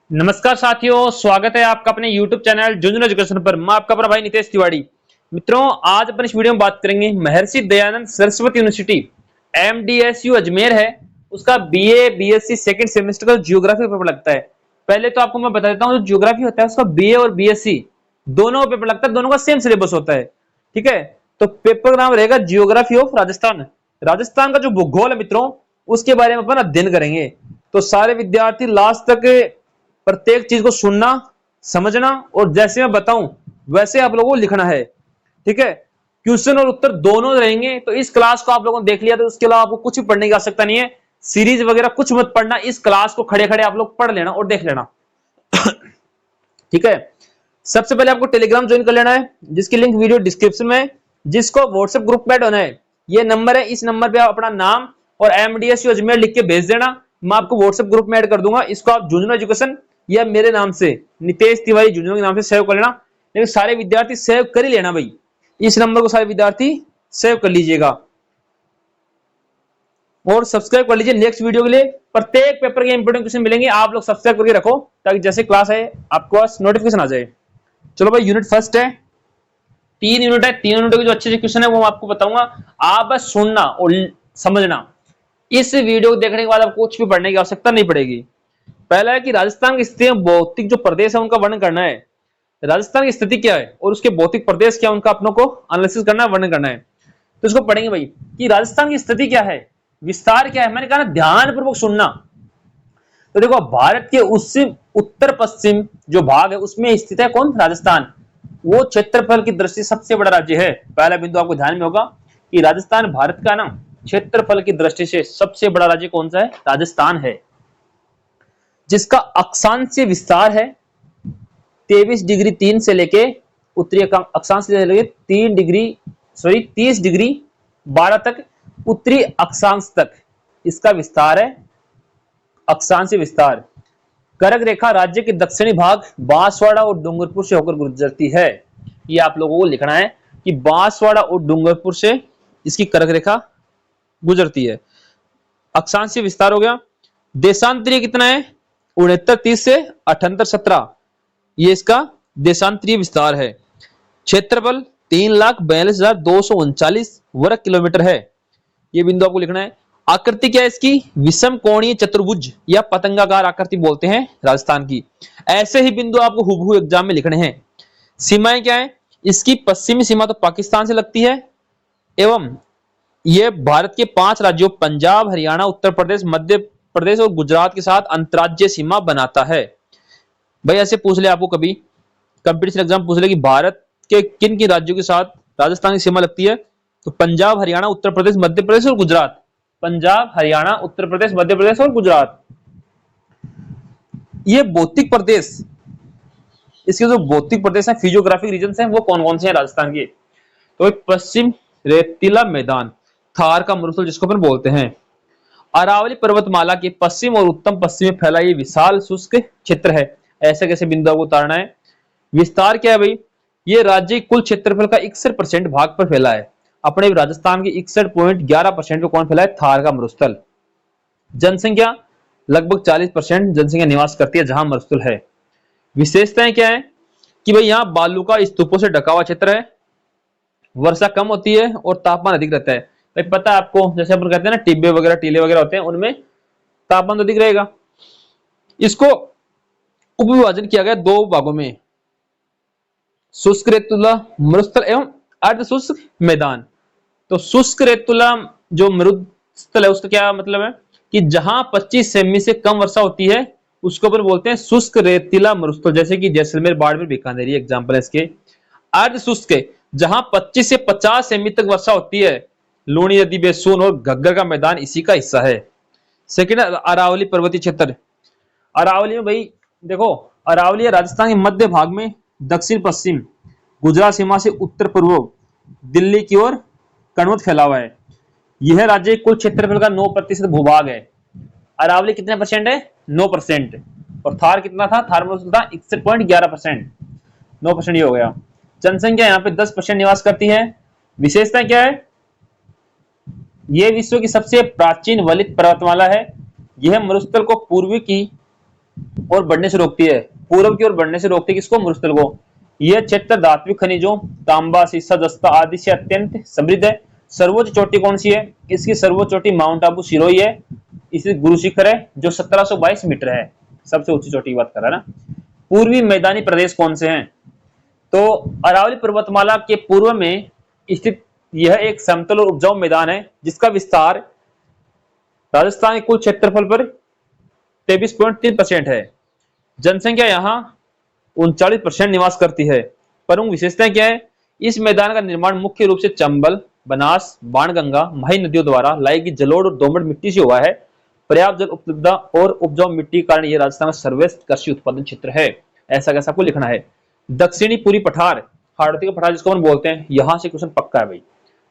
नमस्कार साथियों, स्वागत है आपका अपने YouTube चैनल जूनियर एजुकेशन पर। मैं आपका अपना भाई नितेश तिवारी। मित्रों, आज अपन इस वीडियो में बात करेंगे महर्षि दयानंद सरस्वती यूनिवर्सिटी MDSU अजमेर है, उसका BA BSc सेकंड सेमेस्टर का जियोग्राफी पेपर लगता है। पहले तो आपको मैं बता देता हूँ, जो जियोग्राफी होता है उसका BA और BSc दोनों पेपर लगता है, दोनों का सेम सिलेबस होता है। ठीक है, तो पेपर का नाम रहेगा जियोग्राफी ऑफ राजस्थान। राजस्थान का जो भूगोल है मित्रों, उसके बारे में अपन अध्ययन करेंगे। तो सारे विद्यार्थी लास्ट तक प्रत्येक चीज को सुनना, समझना और जैसे मैं बताऊं वैसे आप लोगों को लिखना है। ठीक है, क्वेश्चन और उत्तर दोनों रहेंगे। तो इस क्लास को आप लोगों ने देख लिया तो उसके अलावा आपको कुछ भी पढ़ने की आवश्यकता नहीं है। सीरीज वगैरह कुछ मत पढ़ना, इस क्लास को खड़े खड़े आप लोग पढ़ लेना और देख लेना। ठीक है, सबसे पहले आपको टेलीग्राम ज्वाइन कर लेना है, जिसकी लिंक वीडियो डिस्क्रिप्शन में है। जिसको व्हाट्सएप ग्रुप में ऐड होना है, ये नंबर है, इस नंबर पे आप अपना नाम और MDSU अजमेर लिख के भेज देना। मैं आपको व्हाट्सएप ग्रुप में ऐड कर दूंगा। इसको आप जूनियर एजुकेशन या मेरे नाम से नितेश तिवारी जूनियर के नाम से सेव कर लेना। लेकिन सारे विद्यार्थी सेव कर ही लेना भाई, इस नंबर को सारे विद्यार्थी सेव कर लीजिएगा और सब्सक्राइब कर लीजिए नेक्स्ट वीडियो के लिए। प्रत्येक पेपर के इंपोर्टेंट क्वेश्चन मिलेंगे, आप लोग सब्सक्राइब करके रखो ताकि जैसे क्लास है आपको पास नोटिफिकेशन आ जाए। चलो भाई, यूनिट फर्स्ट है, 3 यूनिट है। 3 यूनिट के जो अच्छे क्वेश्चन है वो मैं आपको बताऊंगा, आप बस सुनना और समझना। इस वीडियो को देखने के बाद आपको कुछ भी पढ़ने की आवश्यकता नहीं पड़ेगी। पहला है कि राजस्थान की स्थिति भौतिक जो प्रदेश है उनका वर्णन करना है। राजस्थान की स्थिति क्या है और उसके भौतिक प्रदेश क्या है, उनका अपनों को एनालिसिस करना है, वर्णन करना है। तो इसको पढ़ेंगे भाई कि राजस्थान की स्थिति क्या है, विस्तार क्या है। मैंने कहा ना, ध्यानपूर्वक सुनना। तो देखो, भारत के उत्तर पश्चिम जो भाग है उसमें स्थित है कौन, राजस्थान। वो क्षेत्रफल की दृष्टि से सबसे बड़ा राज्य है। पहला बिंदु आपको ध्यान में होगा कि राजस्थान भारत का ना क्षेत्रफल की दृष्टि से सबसे बड़ा राज्य कौन सा है, राजस्थान है। जिसका अक्षांशीय विस्तार है 23 डिग्री 3 से लेके उत्तरी अक्षांश से लेके 30 डिग्री 12 तक उत्तरी अक्षांश तक इसका विस्तार है, अक्षांशीय विस्तार। कर्क रेखा राज्य के दक्षिणी भाग बांसवाड़ा और डूंगरपुर से होकर गुजरती है। ये आप लोगों को लिखना है कि बांसवाड़ा और डूंगरपुर से इसकी कर्क रेखा गुजरती है। अक्षांशीय विस्तार हो गया। देशांतरीय कितना है, 69 30 से 78 17, ये इसका देशांतरीय विस्तार है। क्षेत्रफल 3,42,239 वर्ग किलोमीटर है। ये बिंदु आपको लिखना है। आकृति क्या है इसकी, विषम कोणीय चतुर्भुज या पतंगाकार आकृति बोलते हैं राजस्थान की। ऐसे ही बिंदु आपको हुबहू एग्जाम में लिखने हैं। सीमाएं क्या है, इसकी पश्चिमी सीमा तो पाकिस्तान से लगती है, एवं यह भारत के 5 राज्यों पंजाब, हरियाणा, उत्तर प्रदेश, मध्य प्रदेश और गुजरात के साथ अंतरराज्यीय सीमा बनाता है। भाई ऐसे पूछ ले आपको, कभी कंपटीशन एग्जाम पूछ ले कि भारत के किन किन राज्यों के साथ राजस्थान की सीमा लगती है, तो पंजाब, हरियाणा, उत्तर प्रदेश, मध्य प्रदेश और गुजरात। पंजाब, हरियाणा, उत्तर प्रदेश, मध्य प्रदेश और गुजरात। ये भौतिक प्रदेश, इसके जो भौतिक प्रदेश है, फिजियोग्राफिक रीजन है, वो कौन कौन से हैं राजस्थान के। तो पश्चिम रेतीला मैदान, थार का मरुस्थल जिसको अपन बोलते हैं। अरावली पर्वतमाला के पश्चिम और उत्तर पश्चिम में फैला ये विशाल शुष्क क्षेत्र है। ऐसे कैसे बिंदुओं को उतारना है। विस्तार क्या है भाई, ये राज्य कुल क्षेत्रफल का 61% भाग पर फैला है। अपने राजस्थान के 61.11% पे कौन फैला है, थार का मरुस्थल। जनसंख्या लगभग 40% जनसंख्या निवास करती है जहां मरुस्थल है। विशेषताएं क्या है कि भाई यहाँ बालू का स्तूपों से ढका हुआ क्षेत्र है, वर्षा कम होती है और तापमान अधिक रहता है। भाई पता है आपको, जैसे अपन कहते हैं ना टिब्बे वगैरह टीले वगैरह होते हैं, उनमें तापमान अधिक रहेगा। इसको उपविभाजन किया गया 2 भागों में, शुष्क रेतुला मरुस्थल एवं अर्ध शुष्क मैदान। तो शुष्क रेतुला जो मरुस्थल है उसका क्या मतलब है कि जहां 25 सेमी से कम वर्षा होती है उसको अपन बोलते हैं शुष्क रेतीला मरुस्थल। जैसे कि जैसलमेर, बाड़मेर, बीकानेर एग्जांपल है इसके। अर्ध शुष्क जहां 25 से 50 सेमी तक वर्षा होती है, लूणी नदी, बेसून और घग्गर का मैदान इसी का हिस्सा है। सेकेंड, अरावली पर्वतीय क्षेत्र। अरावली में भाई देखो, अरावली राजस्थान के मध्य भाग में दक्षिण पश्चिम गुजरात सीमा से उत्तर पूर्व दिल्ली की ओर कणवत फैला हुआ है। यह राज्य कुल क्षेत्रफल का 9% भूभाग है। अरावली कितने परसेंट है, 9%। और थार कितना था, थार में था 61.11%, 9% ये हो गया। जनसंख्या यहाँ पे 10% निवास करती है। विशेषता क्या है, यह विश्व की सबसे प्राचीन वलित पर्वतमाला है। यह मरुस्थल को पूर्वी की और बढ़ने से रोकती है, पूर्व की ओर बढ़ने से रोकती है किसको? मरुस्थल को। यह क्षेत्र धात्विक खनिजों तांबा, सीसा, जस्ता आदि से अत्यंत समृद्ध है। सर्वोच्च चोटी कौन सी है? इसकी सर्वोच्च चोटी माउंट आबू सिरोही है। इसे गुरु शिखर है जो 1722 मीटर है, सबसे ऊंची चोटी की बात कर रहा है ना। पूर्वी मैदानी प्रदेश कौन से हैं? तो अरावली पर्वतमाला के पूर्व में स्थित यह एक समतल और उपजाऊ मैदान है जिसका विस्तार राजस्थान के कुल क्षेत्रफल पर 23.3% है। जनसंख्या यहाँ 39% निवास करती है। प्रमुख विशेषताएं क्या है? इस मैदान का निर्माण मुख्य रूप से चंबल, बनास, बाणगंगा, माही नदियों द्वारा लाई गई जलोढ़ और दोमट मिट्टी से हुआ है। पर्याप्त जल उपलब्धता और उपजाऊ मिट्टी के कारण यह राजस्थान का सर्वश्रेष्ठ कृषि उत्पादन क्षेत्र है। ऐसा कैसा आपको लिखना है। दक्षिणी पूरी पठार, हाड़ौती का पठार जिसको हम बोलते हैं, यहां से क्वेश्चन पक्का है भाई।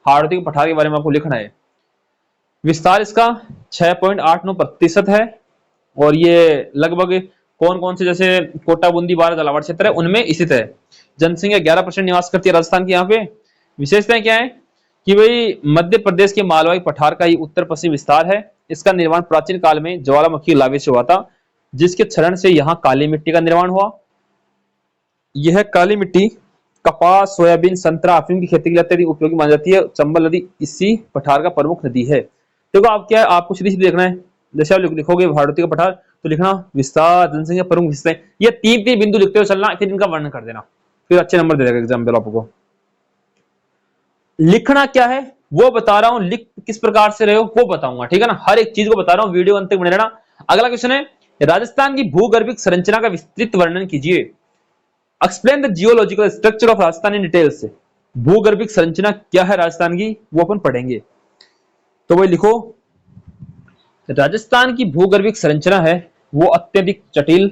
हाड़ौती के पठार के बारे में आपको लिखना है। विस्तार इसका 6.89% है और ये लगभग कौन कौन से, जैसे कोटा, बूंदी, बारां, झालावाड़ क्षेत्र है उनमें स्थित है। जनसंख्या 11% निवास करती है राजस्थान की। यहाँ पे विशेषताएं क्या है कि भाई मध्य प्रदेश के मालवाई पठार का ये उत्तर पश्चिम विस्तार है। इसका निर्माण प्राचीन काल में ज्वालामुखी लावे से हुआ था जिसके क्षरण से यहाँ काली मिट्टी का निर्माण हुआ। यह काली मिट्टी कपास, सोयाबीन, संतरा, अफीम की खेती के लिए अत्यधिक उपयोगी मानी जाती है। चंबल नदी इसी पठार का प्रमुख नदी है। देखो आप क्या है, आपको सीधी सीधी देखना है। जैसे आप लिखोगे हाड़ौती का पठार तो लिखना विस्तार, जनसंख्या, प्रमुख विशेषताएं, ये तीन तीन बिंदु लिखते हुए चलना, फिर इनका वर्णन कर देना, फिर अच्छे नंबर दे देगा एग्जाम में आपको। लिखना क्या है वो बता रहा हूं, लिख किस प्रकार से रहे हो वो बताऊंगा, ठीक है ना। हर एक चीज को बता रहा हूं, वीडियो अंत तक बने रहना। अगला क्वेश्चन है, राजस्थान की भूगर्भिक संरचना का विस्तृत वर्णन कीजिए। Explain the geological structure of Rajasthan in details. भूगर्भिक संरचना क्या है राजस्थान की वो अपन पढ़ेंगे। तो वही लिखो, राजस्थान की भूगर्भिक संरचना है वो अत्यधिक जटिल,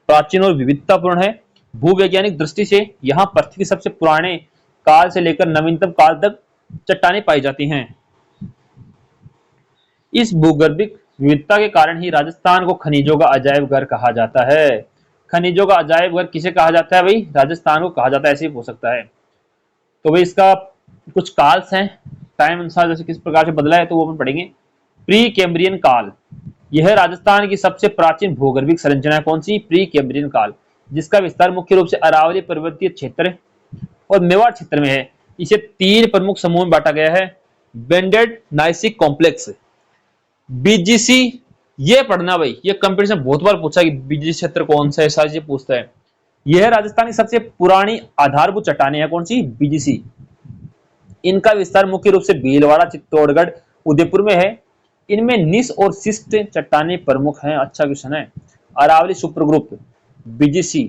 प्राचीन और विविधतापूर्ण है। भूवैज्ञानिक दृष्टि से यहाँ पृथ्वी के सबसे पुराने काल से लेकर नवीनतम काल तक चट्टानें पाई जाती हैं। इस भूगर्भिक विविधता के कारण ही राजस्थान को खनिजों का अजायब घर कहा जाता है। खनिजों का अजायब घर किसे कहा जाता है भाई? राजस्थान को कहा जाता है, ऐसे ही हो सकता है। तो भाई इसका कुछ काल्स हैं, टाइम अनुसार जैसे किस प्रकार से बदला है तो वो अपन पढ़ेंगे। प्री कैम्ब्रियन काल, यह राजस्थान की सबसे प्राचीन भूगर्भिक संरचना है। कौन सी? प्री कैम्ब्रियन काल, जिसका विस्तार मुख्य रूप से अरावली पर्वतीय क्षेत्र और मेवाड़ क्षेत्र में है। इसे तीन प्रमुख समूह में बांटा गया है। बेंडेड नाइसिक कॉम्प्लेक्स, बीजीसी, ये पढ़ना भाई, ये कंपटीशन बहुत बार पूछा कि बीजीसी क्षेत्र कौन सा है, सारी चीज पूछता है। यह राजस्थान की सबसे पुरानी आधारभूत चट्टानें हैं। कौन सी? बीजीसी। इनका विस्तार मुख्य रूप से भीलवाड़ा, चित्तौड़गढ़, उदयपुर में है। इनमें निस और शिष्ट चट्टानें प्रमुख हैं। अच्छा क्वेश्चन है। Aravalli super group, BGC,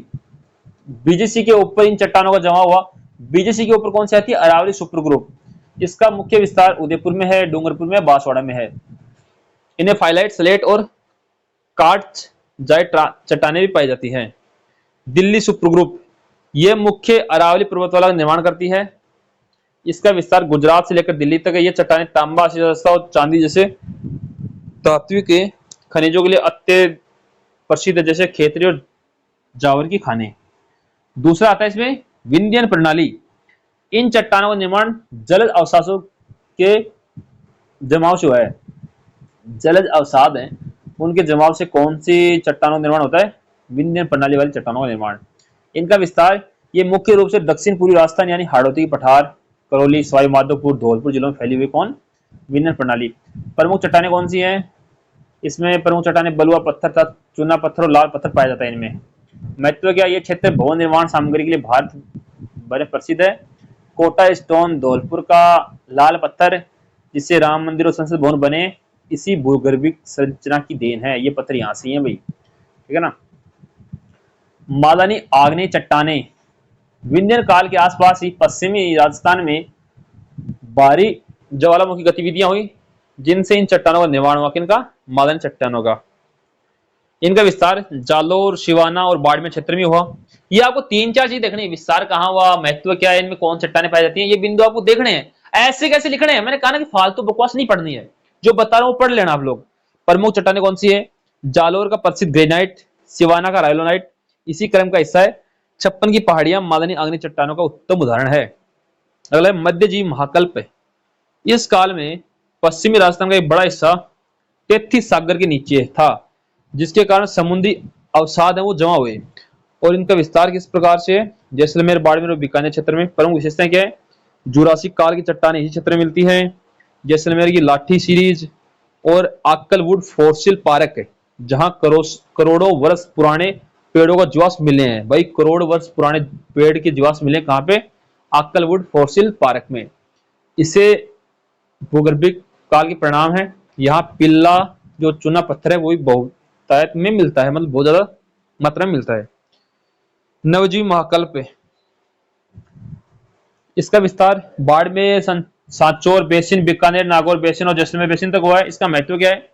BGC के ऊपर इन चट्टानों का जमा हुआ। बीजीसी के ऊपर कौन सी आती है? Aravalli super group. इसका मुख्य विस्तार उदयपुर में है, डूंगरपुर में, बांसवाड़ा में है। इन्हें फाइलाइट, स्लेट और कार्ट्ज जाइट चट्टानें भी पाई जाती हैं। दिल्ली सुपर ग्रुप, यह मुख्य अरावली पर्वतमाला का निर्माण करती है। इसका विस्तार गुजरात से लेकर दिल्ली तक है। ये चट्टानें तांबा, सीसा और चांदी जैसे धात्विक के खनिजों के लिए अत्यंत प्रसिद्ध है, जैसे खेतरी और जावर की खाने। दूसरा आता है इसमें विंध्यन प्रणाली। इन चट्टानों का निर्माण जलज अवसादों के जमाव से हुआ है। जलज अवसाद हैं उनके जमाव से कौन सी चट्टानों का निर्माण होता है? विंध्यन प्रणाली वाली चट्टानों का निर्माण। इनका विस्तार ये मुख्य रूप से दक्षिण पूर्वी राजस्थान यानी हाड़ौती की पठार, करौली, सवाई माधोपुर, धौलपुर जिलों में फैली हुई कौन? विंध्यन प्रणाली। प्रमुख चट्टानें कौन सी हैं? इसमें प्रमुख चट्टानें बलुआ पत्थर, चूना पत्थर और लाल पत्थर पाए जाता है इनमें। महत्व क्या? ये क्षेत्र भवन निर्माण सामग्री के लिए भारत भर प्रसिद्ध है। कोटा स्टोन धौलपुर का लाल पत्थर जिससे राम मंदिर और संसद भवन बने, इसी भूगर्भिक संरचना की देन है। ये पत्थर यहाँ से है भाई, ठीक है ना। मादानी आग्नेय चट्टानें, विंध्यन काल के आसपास ही पश्चिमी राजस्थान में भारी ज्वालामुखी गतिविधियां हुई जिनसे इन चट्टानों का निर्माण हुआ। किनका? मादानी चट्टानों का। इनका विस्तार जालोर, शिवाना और बाड़मेर क्षेत्र में हुआ। ये आपको तीन चार चीज देखनी है, विस्तार कहाँ हुआ, महत्व क्या है, इनमें कौन चट्टानें पाई जाती हैं, ये बिंदु आपको देखने हैं। ऐसे कैसे लिखने हैं? मैंने कहा ना कि फालतू बकवास नहीं पढ़नी है, जो बता रहा हूं पढ़ लेना आप लोग। प्रमुख चट्टानें कौन सी है? जालोर का प्रसिद्ध ग्रेनाइट, सिवाना का राइलोनाइट इसी क्रम का हिस्सा है। 56 की पहाड़ियां मादानी आग्नेय चट्टानों का उत्तम उदाहरण है। अगला मध्यजीवी महाकल्प। इस काल में पश्चिमी राजस्थान का एक बड़ा हिस्सा 33 सागर के नीचे था। जिसके कारण समुद्री अवसाद है वो जमा हुए। और इनका विस्तार किस प्रकार से है? जैसलमेर, बाड़मेर और बीकानेर क्षेत्र में। प्रमुख विशेषताएं क्या है? जुरासिक काल की चट्टानें इसी क्षेत्र में मिलती है। जैसलमेर की लाठी सीरीज और आक्कलवुड फॉसिल पार्क है, जहां करोड़ों वर्ष पुराने पेड़ों का जीवाश्म मिले हैं। भाई करोड़ वर्ष पुराने पेड़ के जीवाश्म मिले कहाँ पे? आक्कलवुड फॉसिल पार्क में। इसे भूगर्भिक काल के परिणाम है। यहाँ पिल्ला जो चूना पत्थर है वो भी बहुतायत में मिलता है, मतलब बहुत ज्यादा मात्रा में मिलता है। नवजीव महाकल्प, इसका विस्तार बाड़मेर, सांचौर बेसिन, बीकानेर, नागौर बेसिन और जैसलमेर बेसिन तक हुआ है। इसका महत्व क्या है?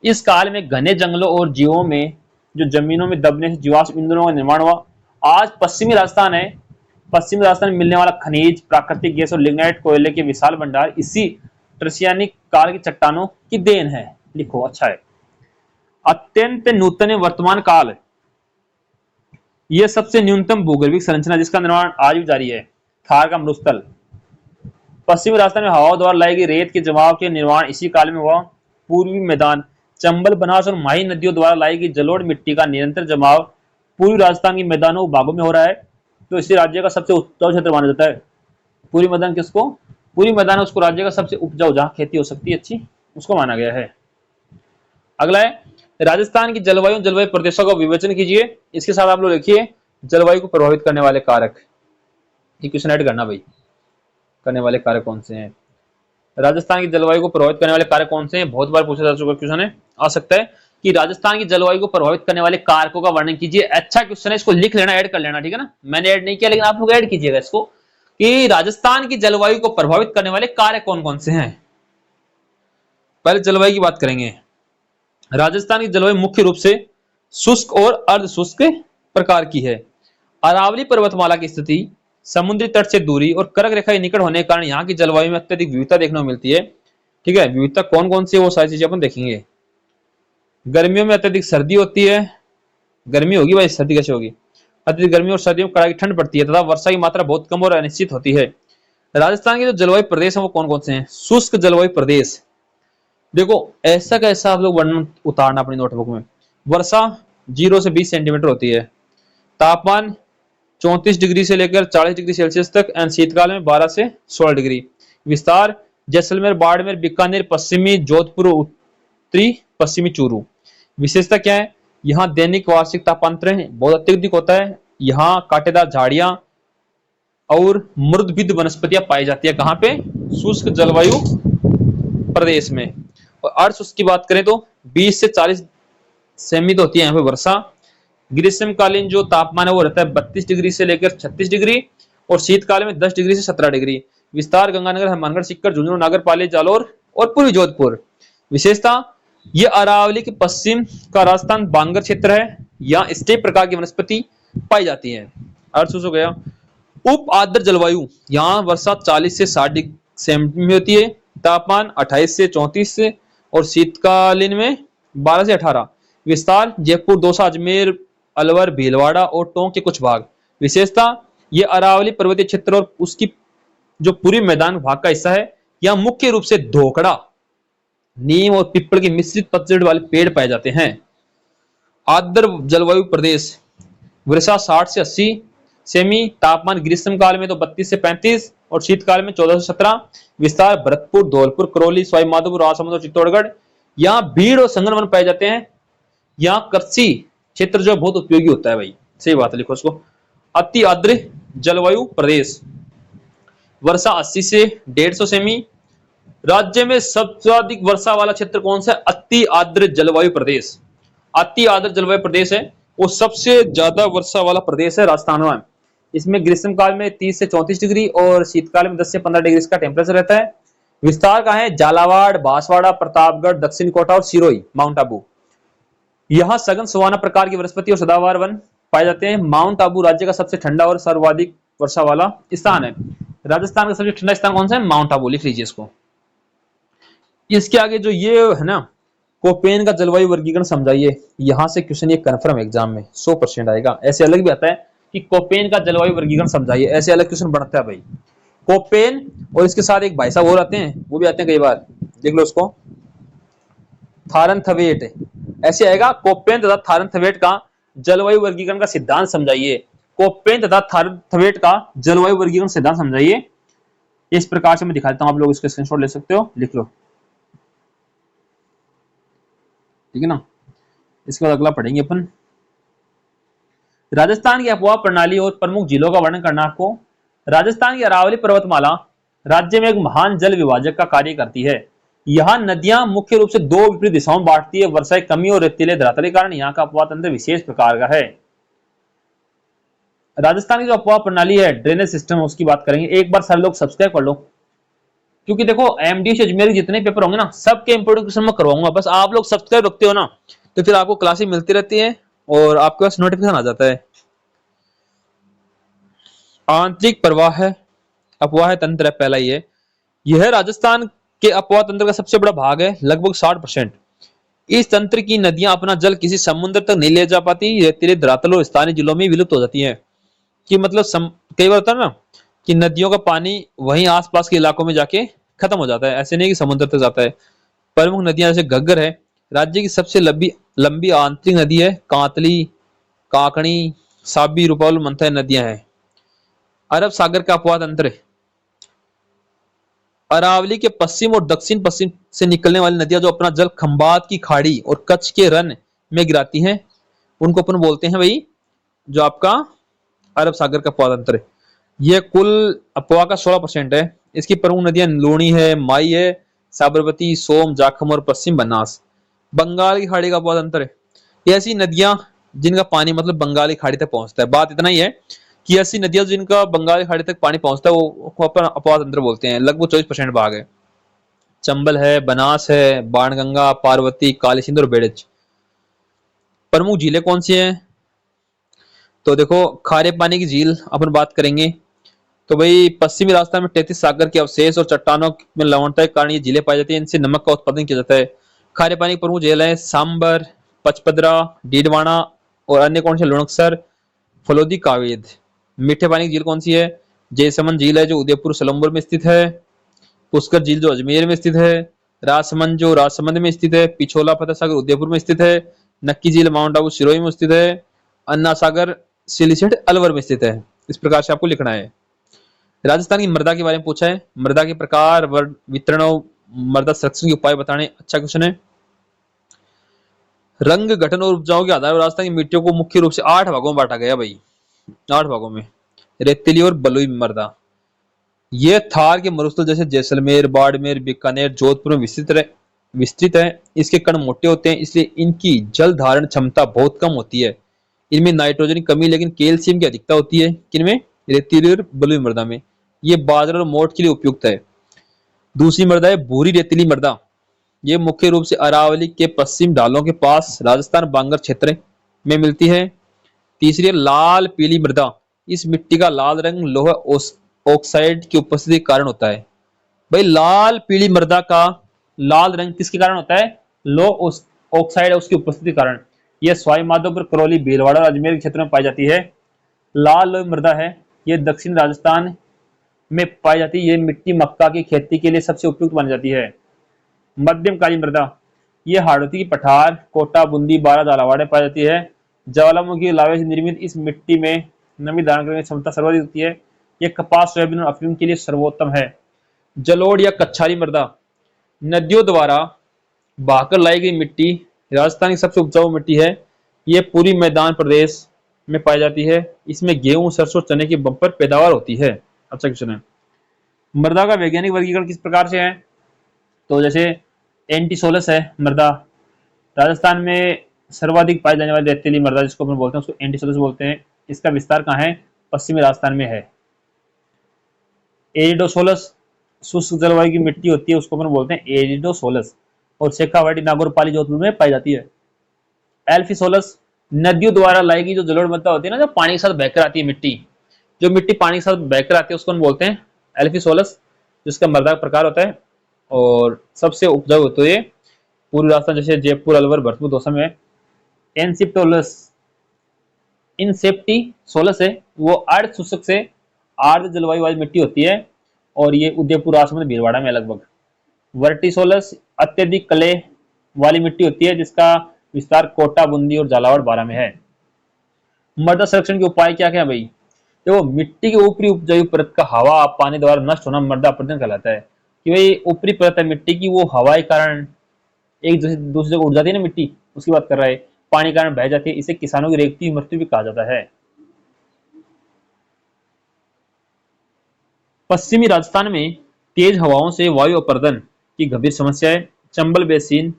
इस काल में घने जंगलों और जीवों में जो जमीनों में दबने से जीवाश्म ईंधनों का निर्माण हुआ। आज पश्चिमी राजस्थान है, पश्चिमी राजस्थान में मिलने वाला खनिज, प्राकृतिक गैस और लिग्नाइट कोयले के विशाल भंडार इसी ट्रेसियानिक काल की चट्टानों की देन है। लिखो, अच्छा है। अत्यंत नूतन वर्तमान काल, यह सबसे न्यूनतम भूगर्भिक संरचना जिसका निर्माण आज भी जारी है। थार का मरुस्थल, पश्चिमी राजस्थान में हवा द्वारा लाई गई रेत के जमाव के निर्माण इसी काल में हुआ। पूर्वी मैदान, चंबल, बनास और माही नदियों द्वारा लाई गई जलोढ़ मिट्टी का निरंतर जमाव पूर्वी राजस्थान के मैदानों भागों में हो रहा है। तो इसी राज्य का सबसे उपजाऊ क्षेत्र माना जाता है। पूरी मैदान किसको? पूरी मैदान उसको राज्य का सबसे उपजाऊ, जहां खेती हो सकती है अच्छी, उसको माना गया है। अगला है राजस्थान की जलवायु, जलवायु प्रदेशों का विवेचन कीजिए। इसके साथ आप लोग लिखिए जलवायु को प्रभावित करने वाले कारक। ये क्वेश्चन ऐड करना भाई, करने वाले कारक कौन से हैं? राजस्थान की जलवायु को प्रभावित करने वाले कारक कौन से हैं? बहुत बार पूछा जा चुका क्वेश्चन है, आ सकता है कि राजस्थान की जलवायु को प्रभावित करने वाले कारकों का वर्णन कीजिए। अच्छा क्वेश्चन है, इसको लिख लेना, ऐड कर लेना, ठीक है ना। मैंने ऐड नहीं किया लेकिन आप लोग ऐड कीजिएगा इसको कि राजस्थान की जलवायु को प्रभावित करने वाले कारक कौन कौन से हैं। पहले जलवायु की बात करेंगे। राजस्थान की जलवायु मुख्य रूप से शुष्क और अर्ध शुष्क प्रकार की है। अरावली पर्वतमाला की स्थिति, समुद्री तट से दूरी और कर्क रेखा के निकट होने के कारण यहाँ की जलवायु में अत्यधिक विविधता देखने को मिलती है। ठीक है, विविधता कौन कौन सी है वो सारी चीजें अपन देखेंगे। गर्मियों में अत्यधिक सर्दी होती है, गर्मी होगी भाई, सर्दी कैसे होगी? अत्यधिक गर्मी और सर्दियों में कड़ाकी ठंड पड़ती है तथा वर्षा की मात्रा बहुत कम और अनिश्चित होती है। राजस्थान के जो जलवायु प्रदेश है वो कौन कौन से हैं? शुष्क जलवायु प्रदेश। देखो ऐसा कैसा आप लोग वर्णन उतारना अपनी नोटबुक में। वर्षा 0 से 20 सेंटीमीटर होती है, तापमान 34 डिग्री से लेकर 40 डिग्री सेल्सियस तक एंड शीतकाल में 12 से 16 डिग्री। विस्तार जैसलमेर, बाड़मेर, बीकानेर, पश्चिमी जोधपुर, उत्तरी पश्चिमी चूरू। विशेषता क्या है? यहाँ दैनिक वार्षिक तापांतर बहुत अत्यधिक होता है। यहाँ कांटेदार झाड़ियां और मृदबिद वनस्पतियां पाई जाती है। कहाँ पे? शुष्क जलवायु प्रदेश में। और अर्ध शुष्क की बात करें तो 20 से 40 सेमी होती है यहाँ पे वर्षा। ग्रीष्मकालीन जो तापमान है वो रहता है 32 डिग्री से लेकर 36 डिग्री और शीतकाल में 10 डिग्री से 17 डिग्री। विस्तार गंगानगर, हनुमानगढ़, सीकर, झुंझुनू, नागरपाली, जालोर और पूर्वी जोधपुर। विशेषता ये अरावली के पश्चिम का राजस्थान बांगर क्षेत्र है, यहाँ स्टेप प्रकार की वनस्पति पाई जाती है। अर्थ हो गया। उप आर्द्र जलवायु, यहाँ वर्षा 40 से 60 सेमी में होती है, तापमान 28 से 34 से और शीतकालीन में 12 से 18। विस्तार जयपुर, दौसा, अजमेर, अलवर, भीलवाड़ा और टोंक के कुछ भाग। विशेषता ये अरावली पर्वतीय क्षेत्र और उसकी जो पूरी मैदान भाग का हिस्सा है, यहाँ मुख्य रूप से धोकड़ा, नीम और पिपल के मिश्रित पतझड़ वाले पेड़ पाए जाते हैं। आर्द्र जलवायु प्रदेश, वर्षा 60 से 80 सेमी, तापमान ग्रीष्म काल में तो 32 से 35 और शीतकाल में 14 से 17। विस्तार भरतपुर, धौलपुर, करौली, सवाई माधोपुर, राजसमंद और चित्तौड़गढ़। यहाँ भीड़ और संघन वन पाए जाते हैं। यहाँ कृषि क्षेत्र जो बहुत उपयोगी होता है भाई, सही बात है, लिखो इसको। अति आर्द्र जलवायु प्रदेश, वर्षा 80 से 150 सेमी। राज्य में सबसे अधिक वर्षा वाला क्षेत्र कौन सा है? अति आर्द्र जलवायु प्रदेश। अति आर्द्र जलवायु प्रदेश है वो सबसे ज्यादा वर्षा वाला प्रदेश है राजस्थान में। इसमें ग्रीष्म काल में 30 से 34 डिग्री और शीतकाल में 10 से 15 डिग्री का टेम्परेचर रहता है। विस्तार कहाँ है? झालावाड़, बांसवाड़ा, प्रतापगढ़, दक्षिण कोटा और सिरोही, माउंट आबू। यहाँ सघन सवाना प्रकार की वनस्पति और सदाबहार वन पाए जाते हैं। माउंट आबू राज्य का सबसे ठंडा और सर्वाधिक वर्षा वाला स्थान है। राजस्थान का सबसे ठंडा स्थान कौन सा है? माउंट आबू, लिख लीजिए इसको। इसके आगे जो ये है ना, कोपेन का जलवायु वर्गीकरण समझाइए। यहां से क्वेश्चन ये कंफर्म एग्जाम में 100% आएगा। ऐसे अलग भी आता है कि कोपेन का जलवायु वर्गीकरण समझाइए, ऐसे अलग क्वेश्चन बनता है भाई। कोपेन और इसके साथ एक भाई साहब और आते हैं, वो भी आते हैं कई बार, देख लो उसको, थारनथवेट ऐसे आएगा, कोपेन तथा थारनथवेट का जलवायु वर्गीकरण का सिद्धांत समझाइए। कोपेन तथा थारनथवेट का जलवायु वर्गीकरण सिद्धांत समझाइए। इस प्रकार से मैं दिखा देता हूं, आप लोग इसके स्क्रीनशॉट ले सकते हो, लिख लो, ठीक है ना। इसके बाद अगला पढ़ेंगे अपन, राजस्थान की अपवाह प्रणाली और प्रमुख झीलों का वर्णन करना आपको। राजस्थान की अरावली पर्वतमाला राज्य में एक महान जल विभाजक का कार्य करती है। यहाँ नदियां मुख्य रूप से दो विपरीत दिशाओं में बांटती है। वर्षा की कमी और रेतीले धरातल के कारण यहाँ का अपवाह तंत्र विशेष प्रकार का है। राजस्थान की जो अपवाह प्रणाली है, ड्रेनेज सिस्टम, उसकी बात करेंगे। एक बार सारे लोग सब्सक्राइब कर लो, क्योंकि देखो एमडी से अजमेर जितने पेपर होंगे ना, सबके इंपोर्टेंट क्वेश्चन मैं करवाऊंगा। बस आप लोग सब्सक्राइब रखते हो ना, तो फिर आपको क्लासेस मिलती रहती है और आपके पास नोटिफिकेशन आ जाता है। आंतरिक प्रवाह है, अपवाह तंत्र है पहला ये। यह राजस्थान के अपवाह तंत्र का सबसे बड़ा भाग है, लगभग 60%। इस तंत्र की नदियां अपना जल किसी समुद्र तक नहीं ले जा पाती, रेतीले धरातल और स्थानीय जिलों में विलुप्त हो जाती हैं। कि मतलब कई बार होता है ना कि नदियों का पानी वहीं आसपास के इलाकों में जाके खत्म हो जाता है, ऐसे नहीं कि समुद्र तक जाता है। प्रमुख नदियां जैसे घग्गर है, राज्य की सबसे लंबी लंबी आंतरिक नदी है। कांतली, काकणी, साबी, रुपाल, मंथन नदियां हैं। अरब सागर का अपवाह तंत्र, अरावली के पश्चिम और दक्षिण पश्चिम से निकलने वाली नदियां जो अपना जल खंबात की खाड़ी और कच्छ के रन में गिराती हैं, उनको अपन बोलते हैं भाई जो आपका अरब सागर का अपवाह तंत्र। यह कुल अपवाह का 16% है। इसकी प्रमुख नदियां लूणी है, माई है, साबरमती, सोम, जाखम और पश्चिम बनास। बंगाल की खाड़ी का अपवाह तंत्र, ये ऐसी नदियां जिनका पानी मतलब बंगाल की खाड़ी तक पहुंचता है। बात इतना ही है कि ऐसी नदियां जिनका बंगाल की खाड़ी तक पानी पहुंचता है वो अपन अपवाह तंत्र बोलते हैं। लगभग 24% भाग है। चंबल है, बनास है, बाणगंगा, पार्वती, काली सिंधु और बेड़च। प्रमुख झीलें कौन सी हैं? तो देखो, खारे पानी की झील अपन बात करेंगे तो भाई पश्चिमी राजस्थान में 33 सागर के अवशेष और चट्टानों में लवणता के कारण ये झीलें पाई जाती है। इनसे नमक का उत्पादन किया जाता है। खारे पानी की प्रमुख झील है सांबर, पचपदरा, डीडवाना और अन्य कौन से लुणकसर, फलोदी, कावेद। मीठे पानी की झील कौन सी है? जयसमंद झील है जो उदयपुर सलम्बुर में स्थित है। पुष्कर झील जो अजमेर में स्थित है। राजसमंद जो राजसमंद में स्थित है। पिछोला फतेह सागर उदयपुर में स्थित है। नक्की झील माउंट आबू सिरोही में स्थित है। अन्ना सागर सिलीसेट अलवर में स्थित है। इस प्रकार से आपको लिखना है। राजस्थान की मृदा के बारे में पूछा है, मृदा के प्रकार, वितरण और मृदा संरक्षण के उपाय बताने। अच्छा क्वेश्चन है। रंग, गठन और उपजाऊ के आधार पर राजस्थान की मिट्टियों को मुख्य रूप से 8 भागों में बांटा गया भाई, 8 भागों में। रेतीली और बलुई मृदा, ये थार के मरुस्थल जैसे जैसलमेर, बाड़मेर, बीकानेर, जोधपुर में विस्तृत है। इसके कण मोटे होते हैं, इसलिए इनकी जल धारण क्षमता बहुत कम होती है। इनमें नाइट्रोजन की कमी लेकिन कैल्शियम की अधिकता होती है। किनमें? रेतीली और बलुई मृदा में। ये बाजरा और मोठ के लिए उपयुक्त है। दूसरी मृदा है भूरी रेतीली मृदा। ये मुख्य रूप से अरावली के पश्चिम ढालों के पास राजस्थान बांगर क्षेत्र में मिलती है। तीसरी है लाल पीली मृदा। इस मिट्टी का लाल रंग लोह ऑक्साइड की उपस्थिति के कारण होता है। भाई लाल पीली मृदा का लाल रंग किसके कारण होता है? लोह ऑक्साइड उसकी उपस्थिति के कारण। यह सवाई माधोपुर, करौली, भीलवाड़ा और अजमेर के क्षेत्र में पाई जाती है। लाल लोह मृदा है, यह दक्षिण राजस्थान में पाई जाती है। यह मिट्टी मक्का की खेती के लिए सबसे उपयुक्त मानी जाती है। मध्यम काली मृदा, यह हाड़ौती की पठार, कोटा, बूंदी, बारा, झालावाड़ पाई जाती है। ज्वालामुखी लावे से निर्मित इस मिट्टी में नमी धारण करने की क्षमता सर्वाधिक होती है। यह कपास, सोयाबीन और अफीम के लिए सर्वोत्तम है। जलोढ़ या कच्छारी मृदा, नदियों द्वारा बहाकर लाई गई मिट्टी, राजस्थान की सबसे उपजाऊ मिट्टी है। यह पूरी मैदान प्रदेश में पाई जाती है। इसमें गेहूं, सरसों, चने की बम्पर पैदावार होती है। अच्छा क्वेश्चन है। मृदा का वैज्ञानिक वर्गीकरण किस प्रकार से है? तो जैसे एंटीसोलस है मृदा, राजस्थान में सर्वाधिक पाई जाने वाली रेतीली मृदा जिसको अपन बोलते हैं उसको एंटीसोलस बोलते हैं। इसका विस्तार कहाँ है? पश्चिमी राजस्थान में है। एरिडोसोलस शुष्क जलवायु की मिट्टी होती है, उसको अपन बोलते हैं एरिडोसोलस, और शेखावाटी, नागौरपाली, जोधपुर में पाई जाती है। एल्फिसोलस नदियों द्वारा लाई गई जो जलोढ़ मृदा होती है ना, जो पानी के साथ बहकर आती है मिट्टी, जो मिट्टी पानी के साथ बहकर आती है उसको हम बोलते हैं एल्फिसोलस, जिसका मृदा प्रकार होता है। और सबसे उपजाऊ होते है पूर्वी राजस्थान जैसे जयपुर, अलवर, भरतपुर, दौसा में। एनसिप्टोलस इनसेप्टिसोलस है, वो अर्ध शुष्क से आर्द्र जलवायु वाली मिट्टी होती है, और ये उदयपुर, राजसमंद, भीलवाड़ा में लगभग। वर्टिसोलस अत्यधिक कले वाली मिट्टी होती है, जिसका विस्तार कोटा, बूंदी और झालावाड़, बारह में है। मृदा संरक्षण के उपाय क्या क्या है भाई? देखो, मिट्टी की ऊपरी उपजाऊ परत का हवा पानी द्वारा नष्ट होना मृदा अपरदन कहलाता है। कि भाई ऊपरी परत है मिट्टी की, वो हवा के कारण एक दूसरी जगह उड़ जाती है ना मिट्टी, उसकी बात कर रहा है। पानी के कारण बह जाती है, इसे किसानों की रेखती मृत्यु भी कहा जाता है। पश्चिमी राजस्थान में तेज हवाओं से वायु अपरदन की गंभीर समस्या है। चंबल बेसिन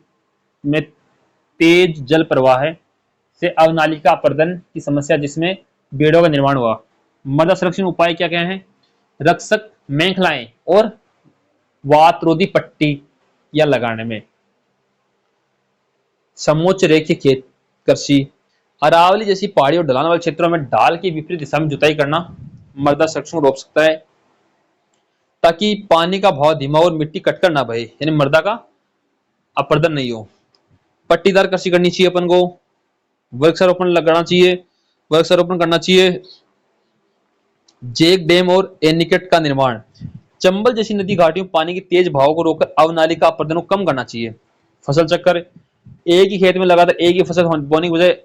में तेज जल प्रवाह से अवनालिका अपरदन की समस्या, जिसमें बेड़ों का निर्माण हुआ। मृदा संरक्षण उपाय क्या क्या है? रक्षक मेखलाएं और वातरोधी पट्टी या लगाने में। समोच्च रेखीय खेत कृषि, अरावली जैसी पहाड़ी और ढलान वाले क्षेत्रों में ढाल की विपरीत दिशा में जुताई करना मृदा संरक्षण को रोक सकता है, ताकि पानी का बहाव धीमा और मिट्टी कटकर ना बहे, यानी मृदा का अपरदन नहीं हो। पट्टीदार कृषि करनी चाहिए अपन को। वृक्षारोपण लगाना चाहिए, वृक्षारोपण करना चाहिए। जेक डैम और एनीकट का निर्माण, चंबल जैसी नदी घाटियों में पानी की तेज बहाव को रोककर अवनालिका अपरदन को कम करना चाहिए। फसल चक्कर, एक ही खेत में लगातार एक ही फसल बोने की बजाय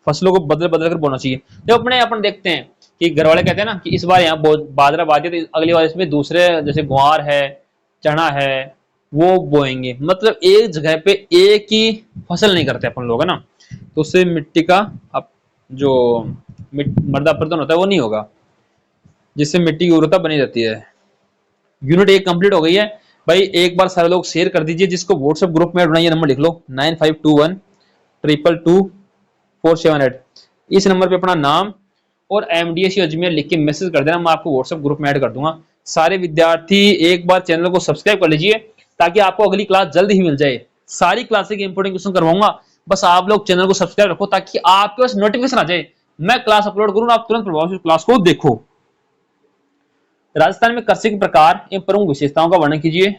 फसलों को बदल बदल कर बोना चाहिए। जब अपन देखते हैं कि घर वाले कहते हैं ना कि इस बार यहाँ बाजरा बा दिया तो अगली बार इसमें दूसरे जैसे ग्वार है, चना है, वो बोएंगे। मतलब एक जगह पे एक ही फसल नहीं करते अपन लोग, है ना। तो उससे मिट्टी का जो मृदा अपरदन होता है वो नहीं होगा, जिससे मिट्टी की उर्वरता बनी रहती है। यूनिट 1 कंप्लीट हो गई है भाई। एक बार सारे लोग शेयर कर दीजिए। जिसको व्हाट्सएप ग्रुप में बनाइए, नंबर लिख लो 9521222478। इस नंबर पे अपना नाम और एमडीएस अजमेर लिख के मैसेज कर देना, मैं आपको व्हाट्सएप ग्रुप में ऐड कर दूंगा। सारे विद्यार्थी एक बार चैनल को सब्सक्राइब कर लीजिए, ताकि आपको अगली क्लास जल्द ही मिल जाए। सारी क्लासेस के इंपोर्टेंट क्वेश्चन करवाऊंगा, बस आप लोग चैनल को सब्सक्राइब रखो, ताकि आपके पास नोटिफिकेशन आ जाए, मैं क्लास अपलोड करूँ, आप तुरंत प्रभाव से क्लास को देखो। राजस्थान में कृषि के प्रकार एवं प्रमुख विशेषताओं का वर्णन कीजिए।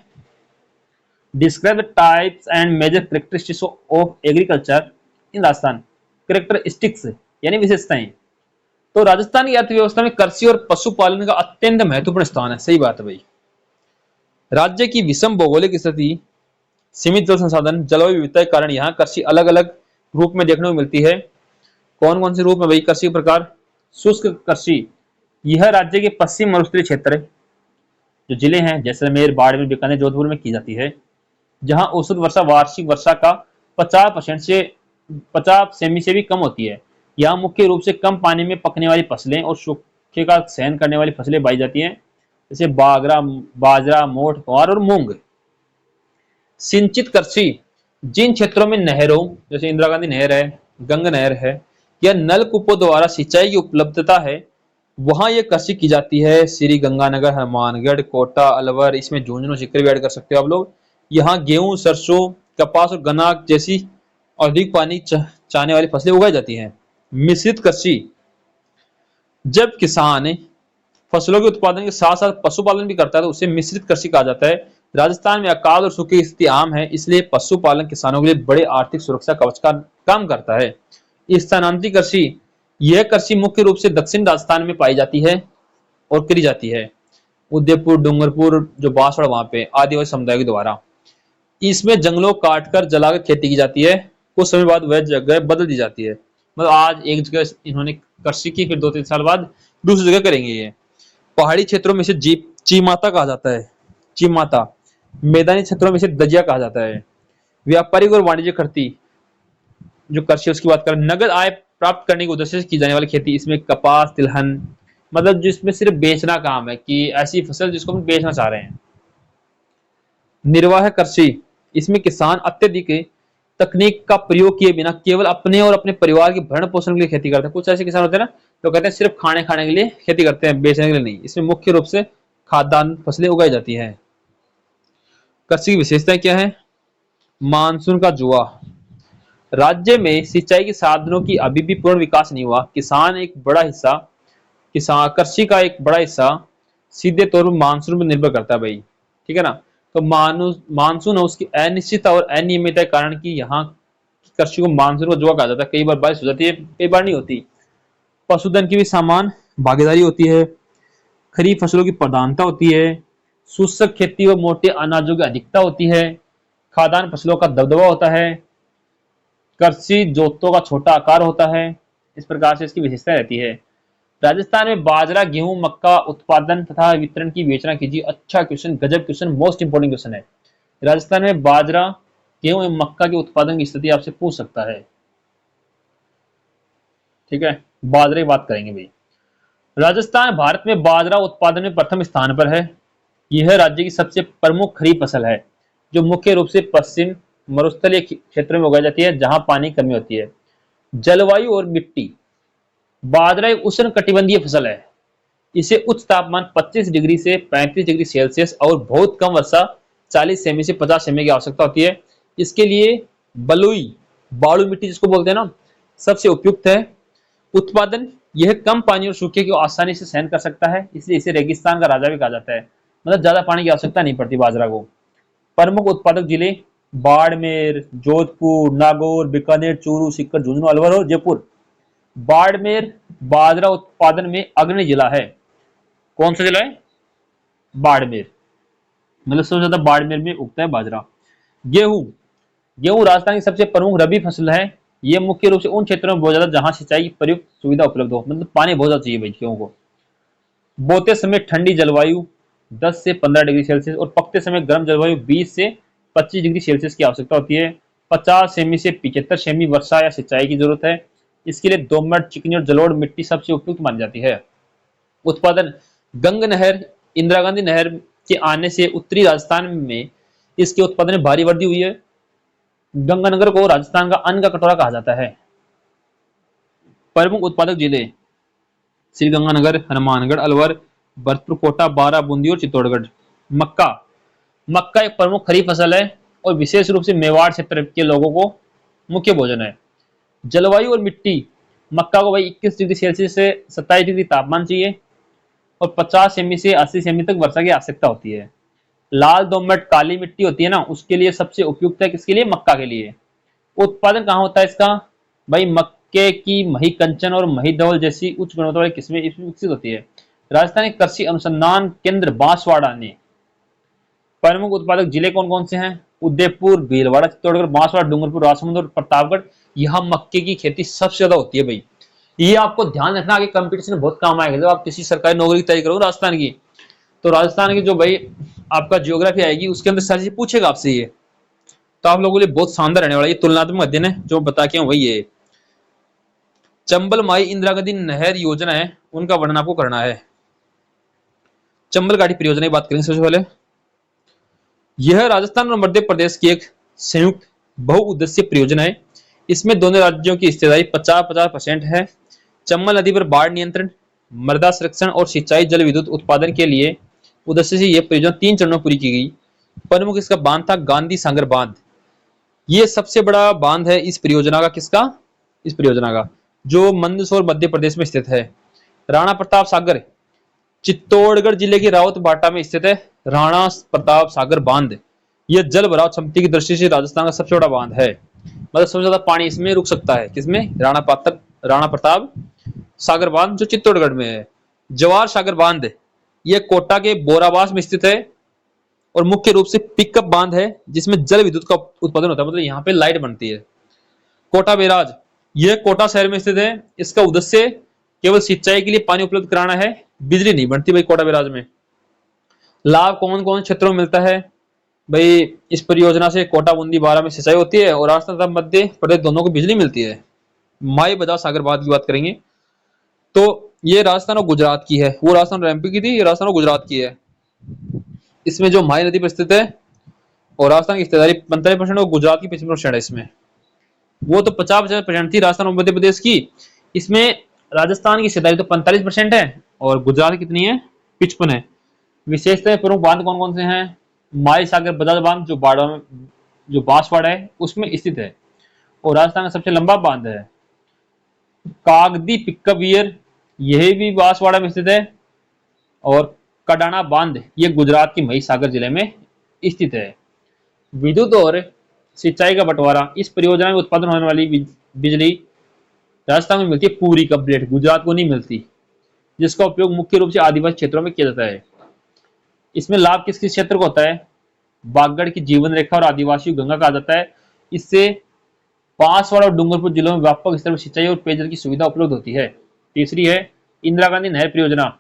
Describe the types and major characteristics of agriculture in Rajasthan. Characteristics यानी विशेषताएं। तो राजस्थान की अर्थव्यवस्था में कृषि और पशुपालन का अत्यंत महत्वपूर्ण स्थान है। सही बात है भाई। राज्य की विषम भौगोलिक स्थिति, सीमित जल संसाधन, जलवायु विविधता के कारण यहाँ कृषि अलग अलग रूप में देखने को मिलती है। कौन कौन से रूप में भाई कृषि के प्रकार? शुष्क कृषि, यह राज्य के पश्चिम मरुस्थलीय क्षेत्र जो जिले हैं जैसलमेर, बाड़मेर, बीकानेर, जोधपुर में की जाती है, जहां औसत वर्षा वार्षिक वर्षा का 50% से 50 सेमी से भी कम होती है। यहाँ मुख्य रूप से कम पानी में पकने वाली फसलें और सूखे का सहन करने वाली फसलें बोई जाती हैं, जैसे बाजरा, मोठ, ग्वार और मूंग। सिंचित कृषि, जिन क्षेत्रों में नहरों जैसे इंदिरा गांधी नहर है, गंगा नहर है, या नलकूपों द्वारा सिंचाई की उपलब्धता है, वहां ये कृषि की जाती है। श्री गंगानगर, हनुमानगढ़, कोटा, अलवर, इसमें झुंझुनू, सीकर भी ऐड कर सकते हो आप लोग। यहाँ गेहूं, सरसों, कपास और गन्ना जैसी अधिक पानी चाहने वाली फसलें उगाई जाती हैं। मिश्रित कृषि, जब किसान फसलों के उत्पादन के साथ साथ पशुपालन भी करता है तो उसे मिश्रित कृषि कहा जाता है। राजस्थान में अकाल और सूखे की स्थिति आम है, इसलिए पशुपालन किसानों के लिए बड़े आर्थिक सुरक्षा कवच का काम करता है। स्थानांतरित कृषि, यह कृषि मुख्य रूप से दक्षिण राजस्थान में पाई जाती है और करी जाती है। उदयपुर, डूंगरपुर, जो बांसवाड़ा, वहां पे आदिवासी समुदाय के द्वारा। इसमें जंगलों काटकर जलाकर खेती की जाती है। कुछ समय बाद वह जगह बदल दी जाती है। मतलब आज एक जगह इन्होंने कृषि की, फिर 2-3 साल बाद दूसरी जगह करेंगे ये। पहाड़ी क्षेत्रों में से चीमाता कहा जाता है, चीमाता। मैदानी क्षेत्रों में से दजिया कहा जाता है। व्यापारिक और वाणिज्य खेती, जो कृषि उसकी बात करें, नगद आय प्राप्त करने के उद्देश्य से की जाने वाली खेती, इसमें कपास, तिलहन, मतलब जिसमें सिर्फ बेचना काम है, कि ऐसी फसल जिसको हम बेचना चाह रहे हैं। निर्वाह कृषि, इसमें किसान अत्यधिक तकनीक का प्रयोग किए बिना केवल अपने और अपने परिवार के भरण पोषण के लिए खेती करते हैं। कुछ ऐसे किसान होते हैं ना, तो कहते हैं सिर्फ खाने खाने के लिए खेती करते हैं, बेचने के लिए नहीं। इसमें मुख्य रूप से खाद्यान्न फसलें उगाई जाती हैं। कृषि की विशेषताएं क्या है? मानसून का जुआ, राज्य में सिंचाई के साधनों की अभी भी पूर्ण विकास नहीं हुआ। किसान कृषि का एक बड़ा हिस्सा सीधे तौर पर मानसून पर निर्भर करता है भाई, ठीक है ना। तो मानसून है उसकी अनिश्चितता और अनियमितता के कारण की यहाँ कृषि को मानसून का जुआ कहा जाता है। कई बार बारिश हो जाती है, कई बार नहीं होती। पशुधन की भी समान भागीदारी होती है। खरीफ फसलों की प्रधानता होती है। शुष्क खेती व मोटे अनाजों की अधिकता होती है। खाद्यान्न फसलों का दबदबा होता है। कृषि जोतों का छोटा आकार होता है, इस प्रकार से इसकी विशेषता रहती है। राजस्थान में बाजरा, गेहूं, मक्का उत्पादन तथा वितरण की विवेचना कीजिए। अच्छा क्वेश्चन, गजब क्वेश्चन, मोस्ट इंपोर्टेंट क्वेश्चन है। राजस्थान में बाजरा, गेहूं एवं मक्का के उत्पादन की स्थिति आपसे पूछ सकता है। ठीक है, बाजरे की बात करेंगे भाई। राजस्थान भारत में बाजरा उत्पादन में प्रथम स्थान पर है। यह राज्य की सबसे प्रमुख खरीफ फसल है, जो मुख्य रूप से पश्चिम मरुस्थलीय क्षेत्रों में उगाई जाती है, जहां पानी की कमी होती है। जलवायु और मिट्टी। बाजरा एक उष्ण कटिबंधीय फसल है। इसे उच्च तापमान 25 डिग्री से 35 डिग्री सेल्सियस और बहुत कम वर्षा 40 सेमी से 50 सेमी की आवश्यकता होती है। इसके लिए बलुई बालू मिट्टी जिसको बोलते हैं ना, सबसे उपयुक्त है। उत्पादन, यह कम पानी और सूखे को आसानी से सहन कर सकता है, इसलिए इसे रेगिस्तान का राजा भी कहा जाता है। मतलब ज्यादा पानी की आवश्यकता नहीं पड़ती बाजरा को। प्रमुख उत्पादक जिले बाड़मेर, जोधपुर, नागौर, बीकानेर, चूरू, सीकर, झुंझुनू, अलवर और जयपुर। बाड़मेर बाजरा उत्पादन में अग्रणी जिला है। कौन सा जिला है? बाड़मेर। मतलब सबसे ज्यादा बाड़मेर में उगता है बाजरा। गेहूं। गेहूं राजस्थान की सबसे प्रमुख रबी फसल है। यह मुख्य रूप से उन क्षेत्रों में बहुत ज्यादा जहां सिंचाई की प्रयुक्त सुविधा उपलब्ध हो, मतलब पानी बहुत ज्यादा चाहिए भाई गेहूं को। बोते समय ठंडी जलवायु 10 से 15 डिग्री सेल्सियस और पकते समय गर्म जलवायु 20 से 25 डिग्री सेल्सियस की आवश्यकता होती है। 50 सेमी से 75 सेमी वर्षा या सिंचाई की जरूरत है। इसके लिए दोमट, चिकनी और जलोढ़ मिट्टी सबसे उपयुक्त मानी जाती है। उत्पादन, गंग नहर, इंदिरा गांधी नहर के आने से उत्तरी राजस्थान में इसके उत्पादन में भारी वृद्धि हुई है। गंगानगर को राजस्थान का अन्न का कटोरा कहा जाता है। प्रमुख उत्पादक जिले श्रीगंगानगर, हनुमानगढ़, अलवर, भरतपुर, कोटा, बारा, बूंदी और चित्तौड़गढ़। मक्का। मक्का एक प्रमुख खरीफ फसल है और विशेष रूप से मेवाड़ क्षेत्र के लोगों को मुख्य भोजन है। जलवायु और मिट्टी। मक्का को भाई 21 डिग्री सेल्सियस से 27 डिग्री तापमान चाहिए और 50 सेमी से 80 सेमी तक वर्षा की आवश्यकता होती है। लाल दोमट काली मिट्टी होती है ना, उसके लिए सबसे उपयुक्त है। किसके लिए? मक्का के लिए। उत्पादन कहाँ होता है इसका? भाई मक्के की मही कंचन और मही धवल जैसी उच्च गुणवत्ता वाली किस्में इसमें विकसित होती है। राजस्थान कृषि अनुसंधान केंद्र बांसवाड़ा ने। प्रमुख उत्पादक जिले कौन कौन से हैं? उदयपुर, भीलवाड़ा, चित्तौड़गढ़, बांसवाड़ा, डूंगरपुर, राजसमंद और प्रतापगढ़। यहाँ मक्के की खेती सबसे ज्यादा होती है भाई। ये आपको ध्यान रखना, आगे कंपटीशन में बहुत काम आएगा। जब आप किसी सरकारी नौकरी की तैयारी करोगे राजस्थान की, तो राजस्थान की जो भाई आपका जियोग्राफी आएगी उसके अंदर सारी चीज पूछेगा आपसे ये। तो आप लोगों के लिए बहुत शानदार रहने वाला ये तुलनात्मक अध्ययन है जो बता के वही है। चंबल माई इंदिरा गांधी नहर योजना है, उनका वर्णन आपको करना है। चंबल घाटी परियोजना की बात करेंगे सबसे पहले। यह राजस्थान और मध्य प्रदेश की एक संयुक्त बहुउद्देश्यीय परियोजना है। इसमें दोनों राज्यों की हिस्सेदारी 50-50% है। चंबल नदी पर बाढ़ नियंत्रण, मृदा संरक्षण और सिंचाई जल विद्युत उत्पादन के लिए उद्देश्य से यह परियोजना 3 चरणों में पूरी की गई। प्रमुख इसका बांध था गांधी सागर बांध। ये सबसे बड़ा बांध है इस परियोजना का। किसका? इस परियोजना का, जो मंदसौर मध्य प्रदेश में स्थित है। राणा प्रताप सागर चित्तौड़गढ़ जिले के रावत बाटा में स्थित है। राणा प्रताप सागर बांध यह जल भराव क्षमता की दृष्टि से राजस्थान का सबसे बड़ा बांध है। मतलब सबसे ज्यादा पानी इसमें रुक सकता है। किसमें? राणा प्रताप सागर बांध जो चित्तौड़गढ़ में है। जवाहर सागर बांध यह कोटा के बोराबास में स्थित है और मुख्य रूप से पिकअप बांध है जिसमें जल विद्युत का उत्पादन होता है, मतलब यहाँ पे लाइट बनती है। कोटा बैराज यह कोटा शहर में स्थित है। इसका उद्देश्य केवल सिंचाई के लिए पानी उपलब्ध कराना है, बिजली नहीं बनती भाई कोटा बैराज में। लाभ कौन कौन क्षेत्रों में मिलता है? भाई इस परियोजना से कोटा, बूंदी, बारा में सिंचाई होती है और राजस्थान तथा मध्य प्रदेश दोनों को बिजली मिलती है। माई बजाव सागर बांध की बात करेंगे तो ये राजस्थान और गुजरात की है। वो राजस्थान और एमपी की थी, ये राजस्थान और गुजरात की है। इसमें जो माई नदी पर स्थित है और राजस्थान की हिस्सेदारी 45% और गुजरात की 55% है। इसमें वो तो 50% थी राजस्थान और मध्य प्रदेश की। इसमें राजस्थान की हिस्सेदारी तो 45% है और गुजरात कितनी है? 55 है। विशेषता प्रमुख बांध कौन कौन से हैं? माई सागर बजाज बांध जो बाड़ा में, जो बांसवाड़ा है उसमें स्थित है और राजस्थान का सबसे लंबा बांध है। कागदी पिक्कवियर यह भी बांसवाड़ा में स्थित है और कडाना बांध ये गुजरात की महिसागर जिले में स्थित है। विद्युत और सिंचाई का बंटवारा। इस परियोजना में उत्पादन होने वाली बिजली राजस्थान में मिलती है पूरी कंप्लीट, गुजरात को नहीं मिलती, जिसका उपयोग मुख्य रूप से आदिवासी क्षेत्रों में किया जाता है। इसमें लाभ किस किस क्षेत्र को होता है? बागड़ की जीवन रेखा और आदिवासी गंगा कहा जाता है। इससे बांसवाड़ा और डूंगरपुर जिलों में व्यापक स्तर पर सिंचाई और पेयजल की सुविधा उपलब्ध होती है। तीसरी है इंदिरा गांधी नहर परियोजना।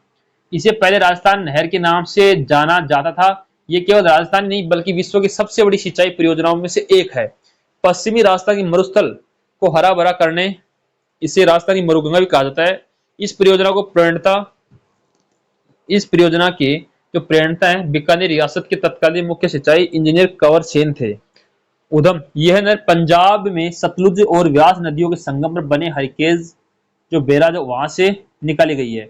इसे पहले राजस्थान नहर के नाम से जाना जाता था। ये केवल राजस्थान नहीं बल्कि विश्व की सबसे बड़ी सिंचाई परियोजनाओं में से एक है। पश्चिमी राजस्थान की मरुस्थल को हरा भरा करने इसे राजस्थान की मरुगंगा भी कहा जाता है। इस परियोजना को प्रणेता इस परियोजना के जो प्रणेता है बीकानेर रियासत के तत्कालीन मुख्य सिंचाई इंजीनियर कंवर सेन थे। उधम यह नहर पंजाब में सतलुज और व्यास नदियों के संगम पर बने हरिकेज जो बैराज वहां से निकाली गई है।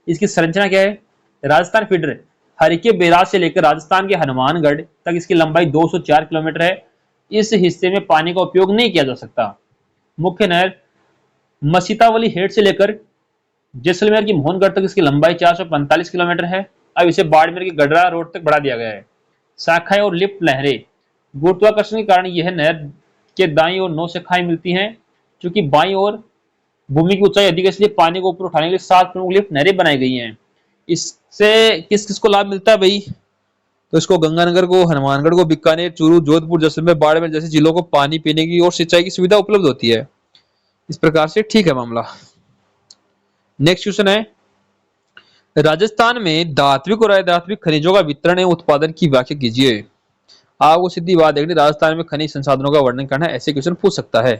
इसकी संरचना क्या है? राजस्थान फीडर हरिके बैराज से लेकर राजस्थान के हनुमानगढ़ तक इसकी लंबाई 204 किलोमीटर है। इस हिस्से में पानी का उपयोग नहीं किया जा सकता। मुख्य नहर मसीतावली हेड से लेकर जैसलमेर की मोहनगढ़ तक इसकी लंबाई 445 किलोमीटर है। अब इसे बाड़मेर की गडरा रोड तक बढ़ा दिया गया है। शाखाएं और लिफ्ट नहरें। गुरुत्वाकर्षण के कारण यह नहर के दाईं ओर 9 शाखाएं मिलती हैं। क्योंकि बाईं ओर भूमि की ऊंचाई अधिक है इसलिए पानी को ऊपर उठाने के लिए 7 प्रमुख लिफ्ट नहरें बनाई गई हैं। इससे किस किस को लाभ मिलता है भाई? तो इसको गंगानगर को, हनुमानगढ़ को, बीकानेर, चूरू, जोधपुर, जैसलमेर, बाड़मेर जैसे जिलों को पानी पीने की और सिंचाई की सुविधा उपलब्ध होती है। इस प्रकार से ठीक है मामला। नेक्स्ट क्वेश्चन है राजस्थान में धात्विक और अधात्विक खनिजों का वितरण एवं उत्पादन की व्याख्या कीजिए। आपको सीधी बात देखनी, राजस्थान में खनिज संसाधनों का वर्णन करना, ऐसे क्वेश्चन पूछ सकता है।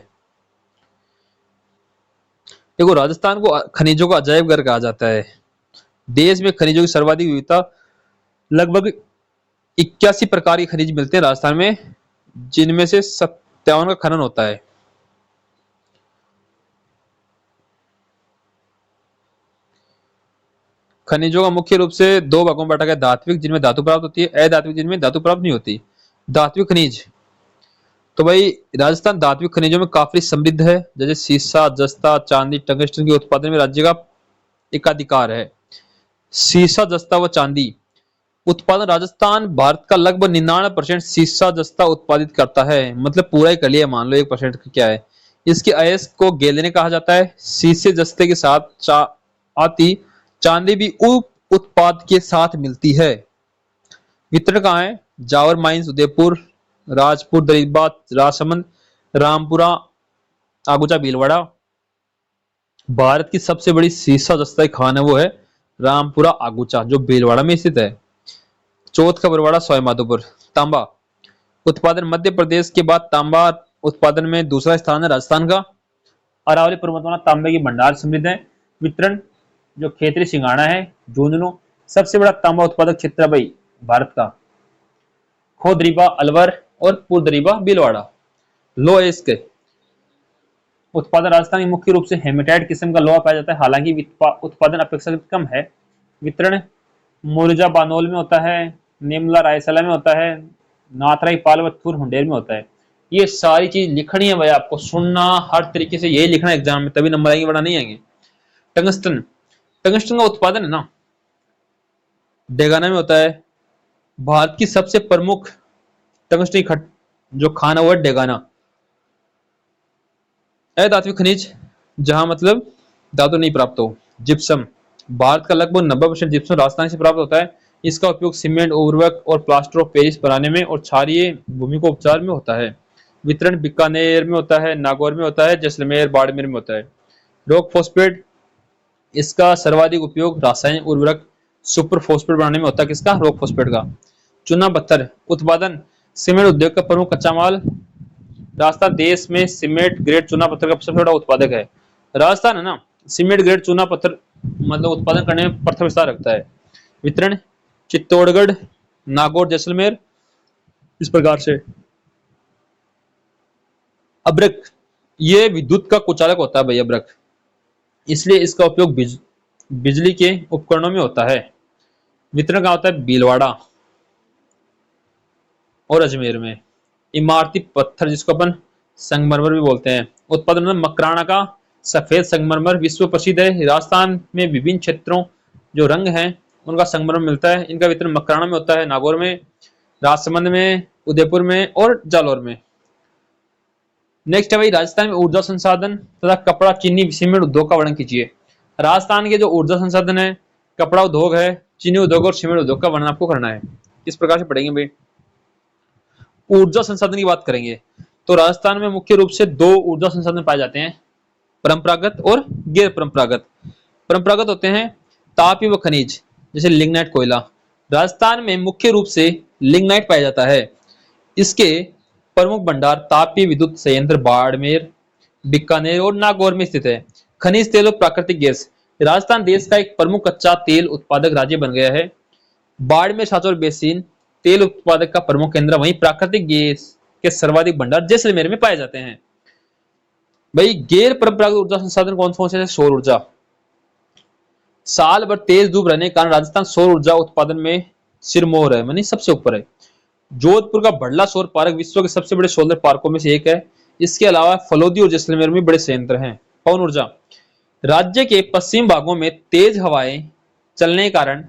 देखो, राजस्थान को खनिजों का अजायब घर कहा जाता है। देश में खनिजों की सर्वाधिक विविधता, लगभग 81 प्रकार के खनिज मिलते हैं राजस्थान में, जिनमें से 57 का खनन होता है। खनिजों का मुख्य रूप से दो भागों में बांटा गया, धात्विक जिनमें धातु प्राप्त होती है, अधात्विक जिनमें धातु प्राप्त नहीं होती। धात्विक खनिज, तो भाई राजस्थान धात्विक खनिजों में काफी समृद्ध है। जैसे सीसा, जस्ता, चांदी, टंगस्टन के उत्पादन में राज्य का एकाधिकार है। सीसा, जस्ता व चांदी उत्पादन राजस्थान भारत का लगभग 99% सीसा जस्ता उत्पादित करता है। मतलब पूरा ही कर लिया, मान लो 1% क्या है। इसके अयस्क को गैलेने कहा जाता है। सीसे जस्ते के साथ आती चांदी भी उप उत्पाद के साथ मिलती है। वितरण कहाँ है? जावर माइंस उदयपुर, राजपुर, दरीबा, राजसमंद, रामपुरा, आगुचा, भीलवाड़ा। भारत की सबसे बड़ी सीसा जस्ता खान है वो है रामपुरा आगुचा, जो भीलवाड़ा में स्थित है। चौथ का बरवाड़ा, सवाईमाधोपुर। तांबा उत्पादन मध्य प्रदेश के बाद तांबा उत्पादन में दूसरा स्थान है राजस्थान का। अरावली पर्वतमाला तांबे की भंडार समृद्ध है। वितरण जो खेतरी सिंगाड़ा है, झुंझुनू सबसे बड़ा तांबा उत्पादक क्षेत्र है भाई भारत का। खोदरीबा अलवर और पुरदरीबा भीलवाड़ा। लो एस्क उत्पादन राजस्थान में मुख्य रूप से हेमेटाइट किस्म का लोहा पाया जाता है, हालांकि उत्पादन अपेक्षाकृत कम है। वितरण मुरजा बानोल में होता है, निमला रायसला में होता है, नाथराई पालवतपुर हुंडेर में होता है। ये सारी चीज लिखनी है भाई, आपको सुनना हर तरीके से यही लिखना है एग्जाम में, तभी नंबर आएंगे वरना नहीं आएंगे। टंगस्टन, टंगस्टन का उत्पादन है ना डेगाना में होता है। भारत की सबसे प्रमुख टंगस्टन जो खान है वो डेगाना। अधात्विक खनिज जहां मतलब धातु नहीं प्राप्त हो। जिप्सम, भारत का लगभग 90% जिप्सम राजस्थान से प्राप्त होता है। इसका उपयोग सीमेंट, उर्वरक और प्लास्टर ऑफ पेरिस बनाने में और क्षारीय भूमि को उपचार में होता है। वितरण बीकानेर में होता है, नागौर में होता है, जैसलमेर, बाड़मेर में होता है। रॉक फॉस्फेट, इसका सर्वाधिक उपयोग रासायनिक उर्वरक सुपर फॉस्फेट बनाने में होता है। किसका? रॉक फॉस्फेट का। चूना पत्थर उत्पादन सीमेंट उद्योग का प्रमुख कच्चा माल। राजस्थान देश में सीमेंट ग्रेड चूना पत्थर का सबसे बड़ा उत्पादक है। राजस्थान है ना सीमेंट ग्रेड चूना पत्थर मतलब उत्पादन करने में प्रथम स्थान रखता है। वितरण चित्तौड़गढ़, नागौर, जैसलमेर। इस प्रकार से अब्रक, ये विद्युत का कुचालक होता है भाई अब्रक, इसलिए इसका उपयोग बिजली के उपकरणों में होता है। वितरण का होता है भीलवाड़ा और अजमेर में। इमारती पत्थर जिसको अपन संगमरमर भी बोलते हैं। उत्पादन में मकराना का सफेद संगमरमर विश्व प्रसिद्ध है। राजस्थान में विभिन्न क्षेत्रों जो रंग हैं उनका संगमरमर मिलता है। इनका वितरण मकराना में होता है, नागौर में, राजसमंद में, उदयपुर में और जालौर में। नेक्स्ट है भाई राजस्थान में ऊर्जा संसाधन तथा कपड़ा, चीनी, सीमेंट उद्योग का वर्णन कीजिए। राजस्थान के जो ऊर्जा संसाधन है, कपड़ा उद्योग है, चीनी उद्योग और सीमेंट उद्योग का वर्णन आपको करना है। किस प्रकार से पढ़ेंगे भाई? ऊर्जा संसाधन की बात करेंगे। तो राजस्थान में मुख्य रूप से दो ऊर्जा संसाधन पाए जाते हैं, परंपरागत और गैर परंपरागत। परंपरागत होते हैं तापीय व खनिज, जैसे लिग्नाइट, कोयला। राजस्थान में मुख्य रूप से लिग्नाइट पाया जाता है। इसके प्रमुख भंडार तापीय विद्युत संयंत्र बाड़मेर, बीकानेर और नागौर में स्थित है। खनिज तेल और प्राकृतिक गैस, राजस्थान देश का एक प्रमुख कच्चा तेल उत्पादक राज्य बन गया है। बाड़मेर सांचौर बेसिन तेल उत्पादक का प्रमुख केंद्र, वहीं प्राकृतिक गैस के सर्वाधिक भंडार जैसलमेर में पाए जाते हैं। भाई गैर परंपरागत ऊर्जा संसाधन कौन कौन से हैं? सौर ऊर्जा। साल भर तेज धूप रहने के कारण राजस्थान सौर ऊर्जा उत्पादन में सिरमौर है, मानी सबसे ऊपर है। जोधपुर का बड़ला सौर पार्क विश्व के सबसे बड़े सोलर पार्कों में से एक है। इसके अलावा फलोदी और जैसलमेर में बड़े संयंत्र हैं। पवन ऊर्जा, राज्य के पश्चिम भागों में तेज हवाएं चलने के कारण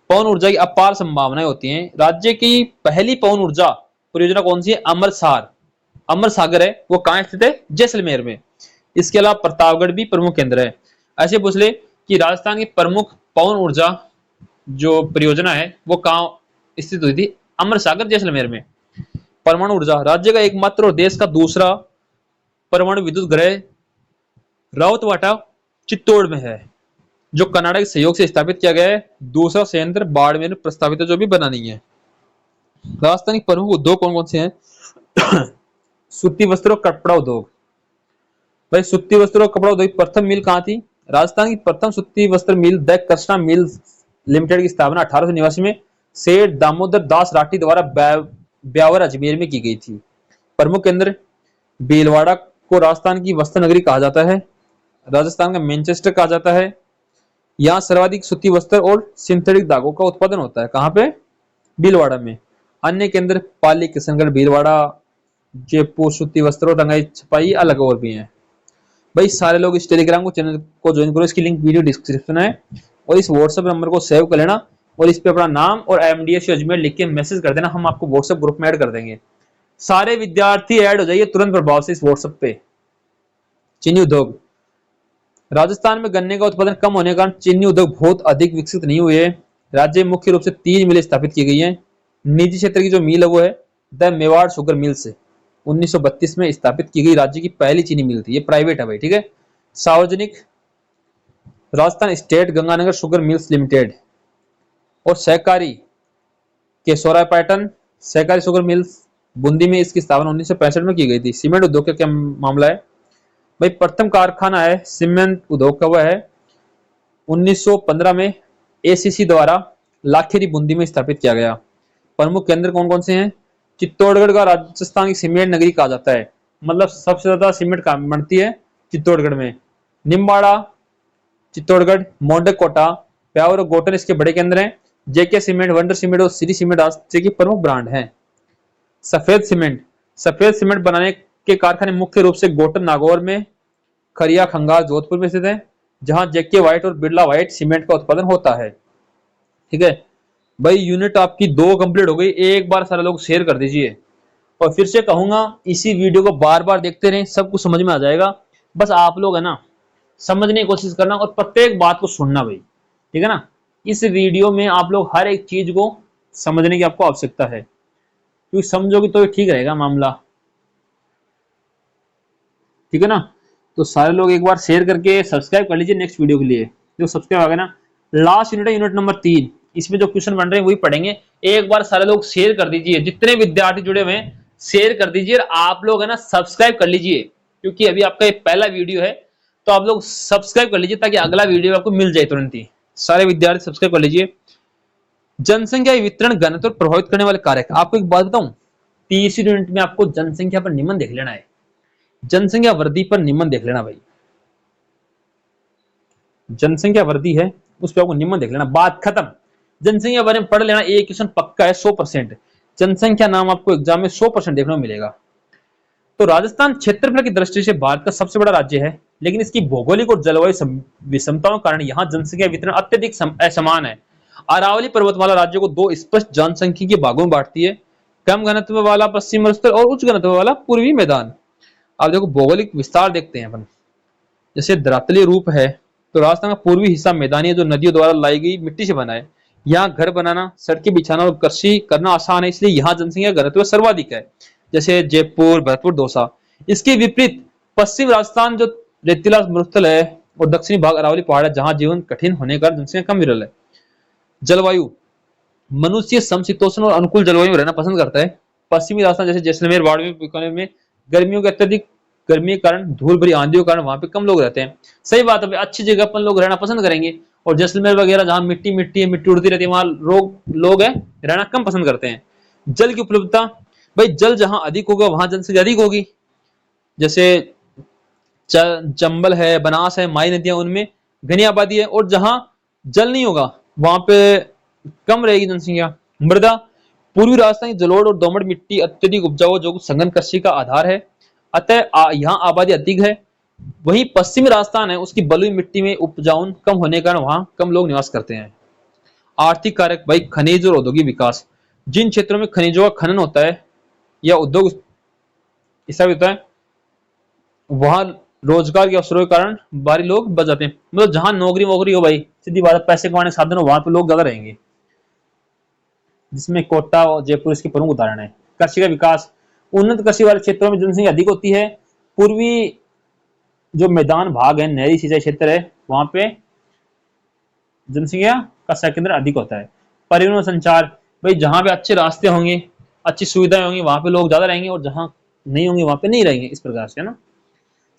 पवन ऊर्जा की अपार संभावनाएं होती हैं। राज्य की पहली पवन ऊर्जा परियोजना कौन सी है? अमर सागर है। वो कहाँ स्थित है? जैसलमेर में। इसके अलावा प्रतापगढ़ भी प्रमुख केंद्र है। ऐसे पूछ ले कि राजस्थान की प्रमुख पवन ऊर्जा जो परियोजना है वो कहाँ स्थित हुई थी? अमर सागर, जैसलमेर में। परमाणु ऊर्जा, राज्य का एकमात्र और देश का दूसरा परमाणु विद्युत ग्रह राउतवाटा चित्तौड़ में है, जो कनाडा के सहयोग से स्थापित किया गया है। दूसरा संयंत्र बाड़मेर में प्रस्तावित है, जो भी बनानी है। राजस्थान के प्रमुख उद्योग कौन कौन से हैं? सूती वस्त्र और कपड़ा उद्योग। भाई सूती वस्त्र और कपड़ा उद्योग प्रथम मिल कहाँ थी? राजस्थान की प्रथम सूती वस्त्र मिल द कृष्णा मिल लिमिटेड की स्थापना 1889 में सेठ दामोदर दास राठी द्वारा ब्यावर अजमेर में की गई थी। प्रमुख केंद्र भीलवाड़ा को राजस्थान की वस्त्र नगरी कहा जाता है। राजस्थान का मैनचेस्टर कहा जाता है। यहाँ सर्वाधिक सूती वस्त्र और सिंथेटिक धागों का उत्पादन होता है। कहाँ पे? भीलवाड़ा में। अन्य केंद्र पाली, किशनगढ़, भीलवाड़ा, जयपुर। सूती वस्त्र और रंगाई छपाई अलग और भी हैं। भाई सारे लोग इस टेलीग्राम को चैनल को ज्वाइन करो, इसकी लिंक वीडियो डिस्क्रिप्शन है। और इस व्हाट्सएप नंबर को सेव कर लेना और इस पे अपना नाम और IMDS अजमेर लिख के मैसेज कर देना, हम आपको व्हाट्सएप ग्रुप में ऐड कर देंगे। सारे विद्यार्थी ऐड हो जाइए तुरंत प्रभाव से इस व्हाट्सएप पे। चीनी उद्योग, राजस्थान में गन्ने का उत्पादन कम होने के कारण चीनी उद्योग बहुत अधिक विकसित नहीं हुए। राज्य में मुख्य रूप से 3 मिलें स्थापित की गई हैं। निजी क्षेत्र की जो मिल है वो है द मेवाड़ शुगर मिल से 1932 में स्थापित की गई राज्य की पहली चीनी मिल थी। ये प्राइवेट है भाई, ठीक है। सार्वजनिक, Rajasthan state Ganganagar sugar mills limited. और सहकारी केशोरायपाटन सहकारी शुगर मिल्स बूंदी में इसकी स्थापना 1965 में की गई थी। सीमेंट उद्योग का क्या मामला है? भाई प्रथम कारखाना है सीमेंट उद्योग का, वह है 1915 में ACC द्वारा लाखेरी बूंदी में स्थापित किया गया। प्रमुख केंद्र कौन कौन से हैं? चित्तौड़गढ़ का राजस्थान की सीमेंट नगरी कहा जाता है, मतलब सबसे ज्यादा सीमेंट कहाँ बनती है? चित्तौड़गढ़ में। निम्बाड़ा चित्तौड़गढ़, मोंडक कोटा, प्यावर और गोटन इसके बड़े केंद्र हैं। JK सीमेंट, वंडर सीमेंट और श्री सीमेंट राज्य की प्रमुख ब्रांड हैं। सफेद सीमेंट बनाने के कारखाने मुख्य रूप से गोटन नागौर में, खरिया खंगाल जोधपुर में स्थित है, जहां JK व्हाइट और बिरला व्हाइट सीमेंट का उत्पादन होता है। ठीक है भाई, यूनिट आपकी 2 कंप्लीट हो गई। एक बार सारे लोग शेयर कर दीजिए। और फिर से कहूंगा इसी वीडियो को बार बार देखते रहें, सब कुछ समझ में आ जाएगा। बस आप लोग है ना समझने की कोशिश करना और प्रत्येक बात को सुनना भाई, ठीक है ना। इस वीडियो में आप लोग हर एक चीज को समझने की आपको आवश्यकता है, क्योंकि समझोगे तो ठीक रहेगा मामला, ठीक है ना। तो सारे लोग एक बार शेयर करके सब्सक्राइब कर लीजिए नेक्स्ट वीडियो के लिए। जो सब्सक्राइब आ गया ना, लास्ट यूनिट है यूनिट नंबर 3, इसमें जो क्वेश्चन बन रहे हैं वही पढ़ेंगे। एक बार सारे लोग शेयर कर दीजिए, जितने विद्यार्थी जुड़े हुए हैं शेयर कर दीजिए। और आप लोग है ना सब्सक्राइब कर लीजिए, क्योंकि अभी आपका ये पहला वीडियो है, तो आप लोग सब्सक्राइब कर लीजिए ताकि अगला वीडियो आपको मिल जाए तुरंत ही। सारे विद्यार्थी सब्सक्राइब कर लीजिए। जनसंख्या वितरण घनत्व प्रभावित करने वाले कारक। आपको एक बात बताऊं, तीसरी यूनिट में आपको जनसंख्या पर निबंध देख लेना है। जनसंख्या वृद्धि पर निबंध देख लेना भाई, जनसंख्या वृद्धि है उस पर आपको निबंध देख लेना, बात खत्म। जनसंख्या बारे में पढ़ लेना, एक क्वेश्चन पक्का है 100%। जनसंख्या नाम आपको एग्जाम में 100% देखने को मिलेगा। तो राजस्थान क्षेत्रफल की दृष्टि से भारत का सबसे बड़ा राज्य है, लेकिन इसकी भौगोलिक और जलवायु विषमताओं के कारण यहाँ जनसंख्या वितरण अत्यधिक असमान है। अरावली पर्वतमाला राज्य को 2 स्पष्ट जनसंख्यिकीय भागों में बांटती है, कम घनत्व वाला पश्चिम मरुस्थल और उच्च घनत्व वाला पूर्वी मैदान। अब देखो भौगोलिक विस्तार देखते हैं अपन। जैसे धरातलीय रूप है तो राजस्थान का पूर्वी हिस्सा मैदानी है, जो नदियों द्वारा लाई गई मिट्टी से बना है। यहाँ घर बनाना, सड़कें बिछाना और कृषि करना आसान है, इसलिए यहाँ जनसंख्या घनत्व सर्वाधिक है। जैसे जयपुर, भरतपुर, दौसा। इसके विपरीत पश्चिम राजस्थान जो रेतीला मरुस्थल है और दक्षिणी भाग अरावली पहाड़ है, जहां जीवन कठिन होने का जनसंख्या कम विरल है। जलवायु, मनुष्य समशीतोष्ण और अनुकूल जलवायु में रहना पसंद करता है। पश्चिमी राजस्थान जैसे जैसलमेर, बाड़मेर, बीकानेर में गर्मियों के अत्यधिक गर्मी के कारण, धूल भरी आंधियों के कारण वहां पे कम लोग रहते हैं। सही बात है, अच्छी जगह पर लोग रहना पसंद करेंगे। और जैसलमेर वगैरह जहां मिट्टी मिट्टी है, मिट्टी उड़ती रहती है, वहां लोग है रहना कम पसंद करते हैं। जल की उपलब्धता, भाई जल जहां अधिक होगा वहां जनसंख्या अधिक होगी। जैसे चंबल है, बनास है, माई नदियां, उनमें घनी आबादी है। और जहां जल नहीं होगा वहां पे कम रहेगी जनसंख्या। मृदा, पूर्वी राजस्थान की जलोढ़ और दोमट मिट्टी अत्यधिक उपजाऊ जो सघन कृषि का आधार है, अतः यहाँ आबादी अधिक है। वहीं पश्चिमी राजस्थान है, उसकी बलुई मिट्टी में उपजाऊ कम होने के कारण वहां कम लोग निवास करते हैं। आर्थिक कारक, भाई खनिज और औद्योगिक विकास, जिन क्षेत्रों में खनिजों का खनन होता है या उद्योग स्थापित होता है, वहां रोजगार के अवसरों के कारण बाहरी लोग बच जाते हैं। मतलब जहां नौकरी वोकरी हो, भाई सीधी बात है, पैसे कमाने के साधन हो, वहां पे लोग ज्यादा रहेंगे, जिसमें कोटा और जयपुर इसके प्रमुख उदाहरण है। कृषि का विकास, उन्नत कृषि वाले क्षेत्रों में जनसंख्या अधिक होती है। पूर्वी जो मैदान भाग है, नहरी सिंचाई क्षेत्र है, वहां पे जनसंख्या का संकेंद्रण अधिक होता है। परिवहन और संचार, भाई जहां पे अच्छे रास्ते होंगे, अच्छी सुविधाएं होंगी, वहां पे लोग ज्यादा रहेंगे, और जहां नहीं होंगे वहां पे नहीं रहेंगे, इस प्रकार से है ना।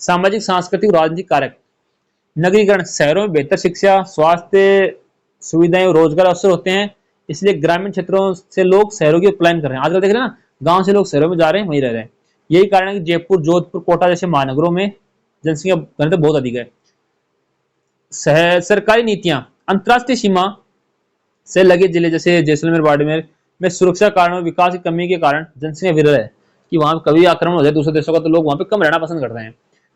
सामाजिक, सांस्कृतिक और राजनीतिक कारक, नगरीकरण, शहरों में बेहतर शिक्षा, स्वास्थ्य सुविधाएं और रोजगार अवसर होते हैं, इसलिए ग्रामीण क्षेत्रों से लोग शहरों की पलायन कर रहे हैं। आजकल देख रहे हैं ना, गांव से लोग शहरों में जा रहे हैं, वहीं रह रहे हैं। यही कारण है कि जयपुर, जोधपुर, कोटा जैसे महानगरों में जनसंख्या घनत्व बहुत अधिक है। सरकारी नीतियां, अंतरराष्ट्रीय सीमा से लगे जिले जैसे जैसलमेर, बाड़मेर में सुरक्षा कारणों और विकास की कमी के कारण जनसंख्या विरल है, कि वहां कभी आक्रमण हो जाए दूसरे देशों का तो लोग वहां पे कम रहना पसंद करते हैं।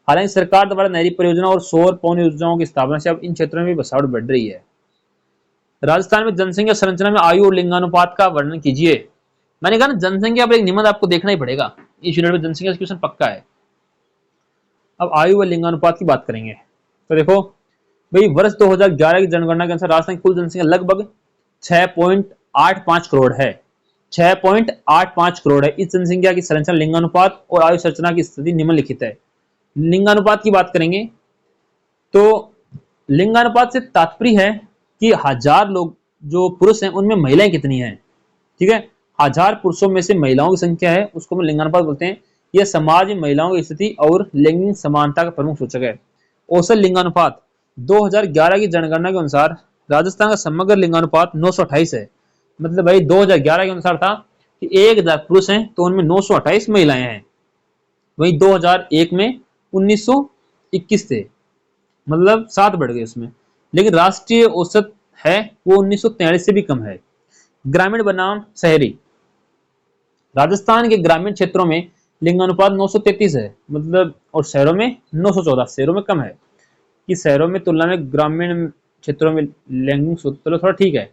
हालांकि सरकार द्वारा नहरी परियोजना और सौर पवन योजनाओं की स्थापना से अब इन क्षेत्रों में बसावट बढ़ रही है। राजस्थान में जनसंख्या संरचना में आयु और लिंगानुपात का वर्णन कीजिए। मैंने कहा ना, जनसंख्या पर एक निबंध आपको देखना ही पड़ेगा, इस यूनिट में जनसंख्या क्वेश्चन पक्का है। अब आयु व लिंगानुपात की बात करेंगे तो देखो भाई, वर्ष 2011 की जनगणना के अनुसार राजस्थान की कुल जनसंख्या लगभग 6.85 करोड़ है। 6.85 करोड़ है। इस जनसंख्या की संरचना, लिंगानुपात और आयु संरचना की स्थिति निम्नलिखित है। लिंगानुपात की बात करेंगे तो लिंगानुपात से तात्पर्य है कि 1000 लोग जो पुरुष हैं उनमें महिलाएं कितनी हैं, ठीक है। 1000 पुरुषों में से महिलाओं की संख्या है, उसको हम लिंगानुपात बोलते हैं। यह समाज में महिलाओं की स्थिति और लैंगिक समानता का प्रमुख सूचक है। औसत लिंगानुपात 2011 की जनगणना के अनुसार राजस्थान का समग्र लिंगानुपात 928 है। मतलब भाई 2011 के अनुसार था कि 1000 पुरुष हैं तो उनमें 928 महिलाएं हैं। वहीं 2001 में 1921 थे, मतलब 7 बढ़ गए उसमें। लेकिन राष्ट्रीय औसत है वो 1943 से भी कम है। ग्रामीण बनाम शहरी, राजस्थान के ग्रामीण क्षेत्रों में लिंगानुपात 933 है, मतलब, और शहरों में 914। शहरों में कम है, कि शहरों में तुलना में ग्रामीण क्षेत्रों में लैंगिक सूत्र थोड़ा ठीक है।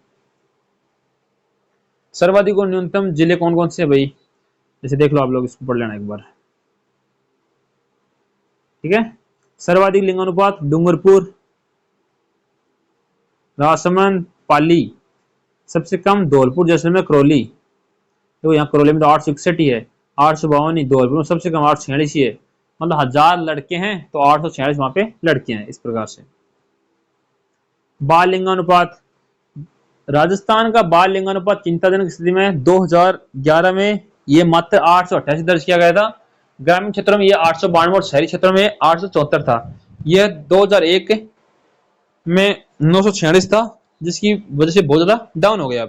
सर्वाधिक और न्यूनतम जिले कौन कौन से है भाई, जैसे देख लो, आप लोग इसको पढ़ लेना एक बार, ठीक है। सर्वाधिक लिंगानुपात डूंगरपुर, राजसमंद, पाली। सबसे कम धौलपुर, जैसलमेर, करौली। तो यहाँ करौली में तो 861 ही है, 852 ही। धौलपुर में सबसे कम 846 ही है। मतलब 1000 लड़के हैं तो 846 वहां पे लड़कियां हैं, इस प्रकार से। बाल लिंगानुपात, राजस्थान का बाल लिंगानुपात चिंताजनक स्थिति में 2011 में ये मात्र 888 दर्ज किया गया था। ग्रामीण क्षेत्रों में ये 892 और शहरी क्षेत्रों में 874 था। यह 2001 में 946 था, जिसकी वजह से बहुत ज्यादा डाउन हो गया।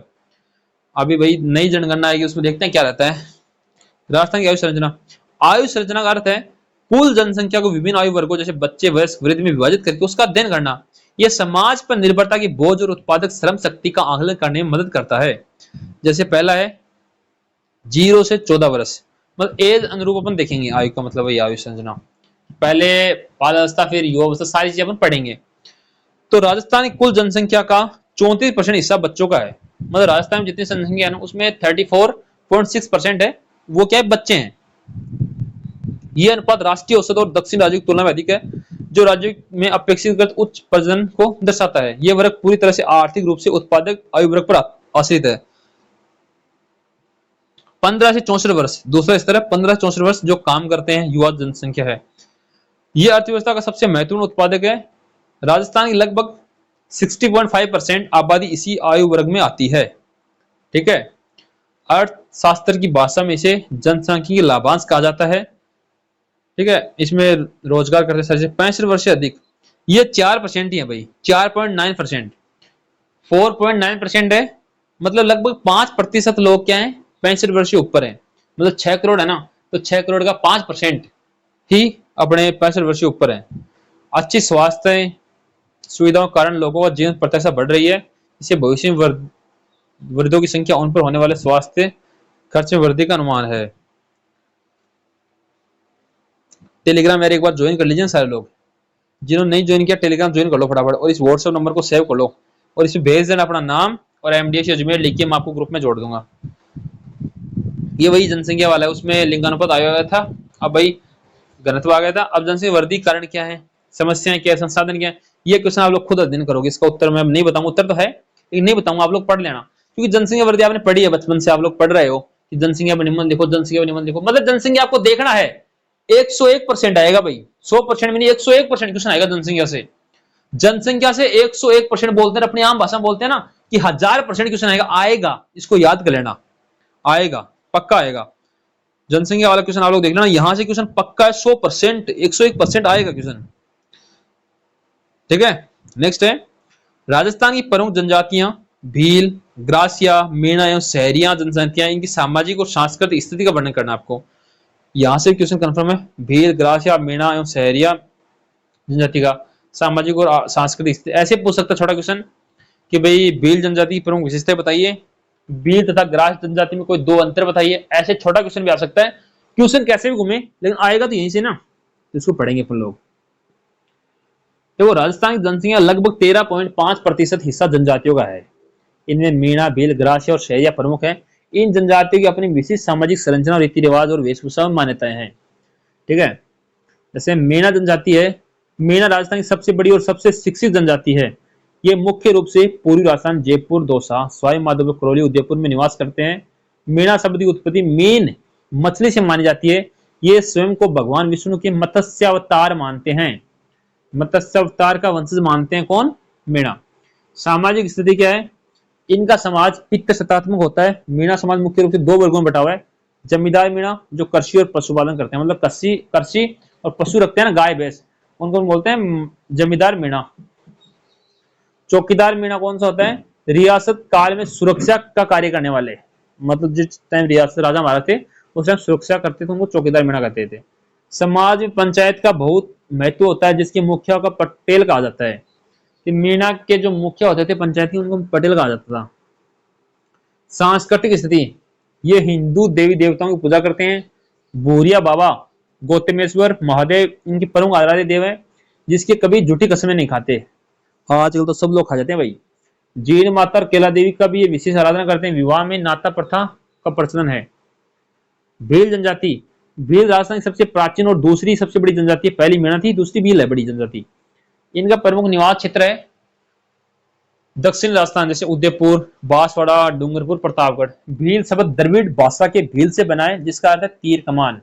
अभी भाई नई जनगणना आएगी, उसमें देखते हैं क्या रहता है। राजस्थान की आयु संरचना, आयु संरचना का अर्थ है कुल जनसंख्या को विभिन्न आयु वर्गों जैसे बच्चे, वयस्क, वृद्ध में विभाजित करके उसका अध्ययन करना। यह समाज पर निर्भरता की बोझ और उत्पादक श्रम शक्ति का आकलन करने में मदद करता है। जैसे पहला है 0 से 14 वर्ष, मतलब एज अनुरूप अपन देखेंगे आयु का, मतलब वही आयु संरचना। पहले बाल्यावस्था, फिर युवावस्था, सारी चीजें अपन पढ़ेंगे। तो राजस्थान की कुल जनसंख्या का 34% हिस्सा बच्चों का है। मतलब राजस्थान में जितनी जनसंख्या है ना, उसमें 34.6% है वो क्या है, बच्चे हैं। यह अनुपात राष्ट्रीय औसत और दक्षिण राज्यों की तुलना में अधिक है, जो राज्य में अपेक्षित उच्च प्रजनन को दर्शाता है। यह वर्ग पूरी तरह से आर्थिक रूप से उत्पादक आयु वर्ग पर आश्रित है। 15 से 64 वर्ष, दूसरा स्तर है 15 से 64 वर्ष जो काम करते हैं, युवा जनसंख्या है। ये अर्थव्यवस्था का सबसे महत्वपूर्ण उत्पादक है। राजस्थान की लगभग 60.5% आबादी इसी आयु वर्ग में आती है। ठीक है, अर्थशास्त्र की भाषा में इसे जनसांख्यिकी लाभांश कहा जाता है। ठीक है, इसमें रोजगार करते सारे 65 वर्ष से अधिक, ये 4% ही है भाई, 4.9%, 4.9% है, मतलब लगभग 5% लोग क्या है 65 वर्ष से ऊपर है। मतलब 6 करोड़ है ना, तो 6 करोड़ का 5% ही अपने 65 वर्ष से ऊपर है। अच्छी स्वास्थ्य सुविधाओं के कारण लोगों का जीवन प्रत्याशा बढ़ रही है। इससे भविष्य में वृद्धों की संख्या उन पर होने वाले स्वास्थ्य खर्च में वृद्धि का अनुमान है। टेलीग्राम यार एक बार ज्वाइन कर लीजिए सारे लोग, जिन्होंने नहीं ज्वाइन किया टेलीग्राम ज्वाइन कर लो फटाफट, और इस व्हाट्सएप नंबर को सेव कर लो और इसमें भेज देना अपना नाम और एमडीएस अजमेर लिख के मैं आपको ग्रुप में जोड़ दूंगा। ये वही जनसंख्या वाला है, उसमें लिंगानुपात आया हुआ था, अब भाई घनत्व आ गया था। अब जनसंख्या वृद्धि कारण क्या है, समस्याएं क्या है, संसाधन क्या है, ये क्वेश्चन आप लोग खुद अध्ययन करोगे। इसका उत्तर मैं नहीं बताऊंगा, उत्तर तो है लेकिन नहीं बताऊंगा, आप लोग पढ़ लेना, क्योंकि जनसंख्या वृद्धि आपने पढ़ी है बचपन से, आप लोग पढ़ रहे हो कि जनसंख्या पर निम्न लिखो, जनसंख्या पर निम्न लिखो, मतलब जनसंख्या आपको देखना है 101% आएगा भाई, 100% में नहीं 101% क्वेश्चन आएगा जनसंख्या से। जनसंख्या से 101% बोलते हैं, अपनी आम भाषा में बोलते हैं ना कि 1000% क्वेश्चन आएगा, इसको याद कर लेना, आएगा, पक्का आएगा। जनसंख्या वाला क्वेश्चन आप लोग देख लेना, यहां से क्वेश्चन पक्का है 100%, 101% आएगा क्वेश्चन। ठीक है, नेक्स्ट है राजस्थान की प्रमुख जनजातियां भील, ग्रासिया, मीणा एवं शहरिया जनजातियां, इनकी सामाजिक और सांस्कृतिक स्थिति का वर्णन करना आपको। यहां से क्वेश्चन कंफर्म है, भील, ग्रासिया, मीणा एवं शहरिया जनजाति का सामाजिक और सांस्कृतिक स्थिति। ऐसे पूछ सकता छोटा क्वेश्चन कि भाई भील जनजाति की प्रमुख विशेषताएं बताइए, भील तथा ग्रास जनजाति में कोई दो अंतर बताइए। ऐसे छोटा क्वेश्चन भी आ सकता है, क्वेश्चन कैसे भी घूमे लेकिन आएगा तो यहीं से ना, तो इसको पढ़ेंगे अपन लोग। देखो राजस्थान की जनसंख्या लगभग 13.5% हिस्सा जनजातियों का है। इनमें मीणा, भील, ग्रासिया और शहरिया प्रमुख है। इन जनजातियों की अपनी विशिष्ट सामाजिक संरचना, रीति रिवाज और वेशभूषा में मान्यताएं हैं। ठीक है, जैसे मीणा जनजाति है, मीणा राजस्थान की सबसे बड़ी और सबसे शिक्षित जनजाति है। ये मुख्य रूप से पूर्वी राजस्थान, जयपुर, दौसा, सवाई माधोपुर, करौली, उदयपुर में निवास करते हैं। मीणा शब्द की उत्पत्ति मीन मछली से मानी जाती है। ये स्वयं को भगवान विष्णु के मत्स्यावतार मानते हैं, मत्स्यावतार का वंशज मानते हैं कौन, मीणा। सामाजिक स्थिति क्या है, इनका समाज पितृ सत्तात्मक होता है। मीणा समाज मुख्य रूप से दो वर्गों में बटा हुआ है। जमींदार मीणा जो कृषि और पशुपालन करते हैं, मतलब कृषि और पशु रखते हैं ना, गाय भैंस, उनको बोलते हैं जमींदार मीणा। चौकीदार मीणा कौन सा होता है, रियासत काल में सुरक्षा का कार्य करने वाले, मतलब जिस टाइम रियासत राजा महाराज थे उस टाइम सुरक्षा करते थे, उनको चौकीदार मीणा कहते थे। समाज में पंचायत का बहुत महत्व होता है, जिसके मुखिया का पटेल कहा जाता है। मीणा के जो मुखिया होते थे पंचायत के, उनको पटेल कहा जाता था। सांस्कृतिक स्थिति, ये हिंदू देवी देवताओं की पूजा करते हैं। भूरिया बाबा, गौतमेश्वर महादेव इनके प्रमुख आराध्य देव है, जिसके कभी झूठी कसमें नहीं खाते। आजकल तो सब लोग खा जाते हैं भाई। जीन माता और केला देवी का भी ये विशेष आराधना करते हैं। विवाह में नाता प्रथा का प्रचलन है। भील जनजाति, भील राजस्थान की सबसे प्राचीन और दूसरी सबसे बड़ी जनजाति है। पहली मीणा थी, दूसरी भील है बड़ी जनजाति। इनका प्रमुख निवास क्षेत्र है दक्षिण राजस्थान, जैसे उदयपुर, बांसवाड़ा, डूंगरपुर, प्रतापगढ़। भील शब्द द्रविड़ भाषा के भील से बना है, जिसका अर्थ है तीर कमान।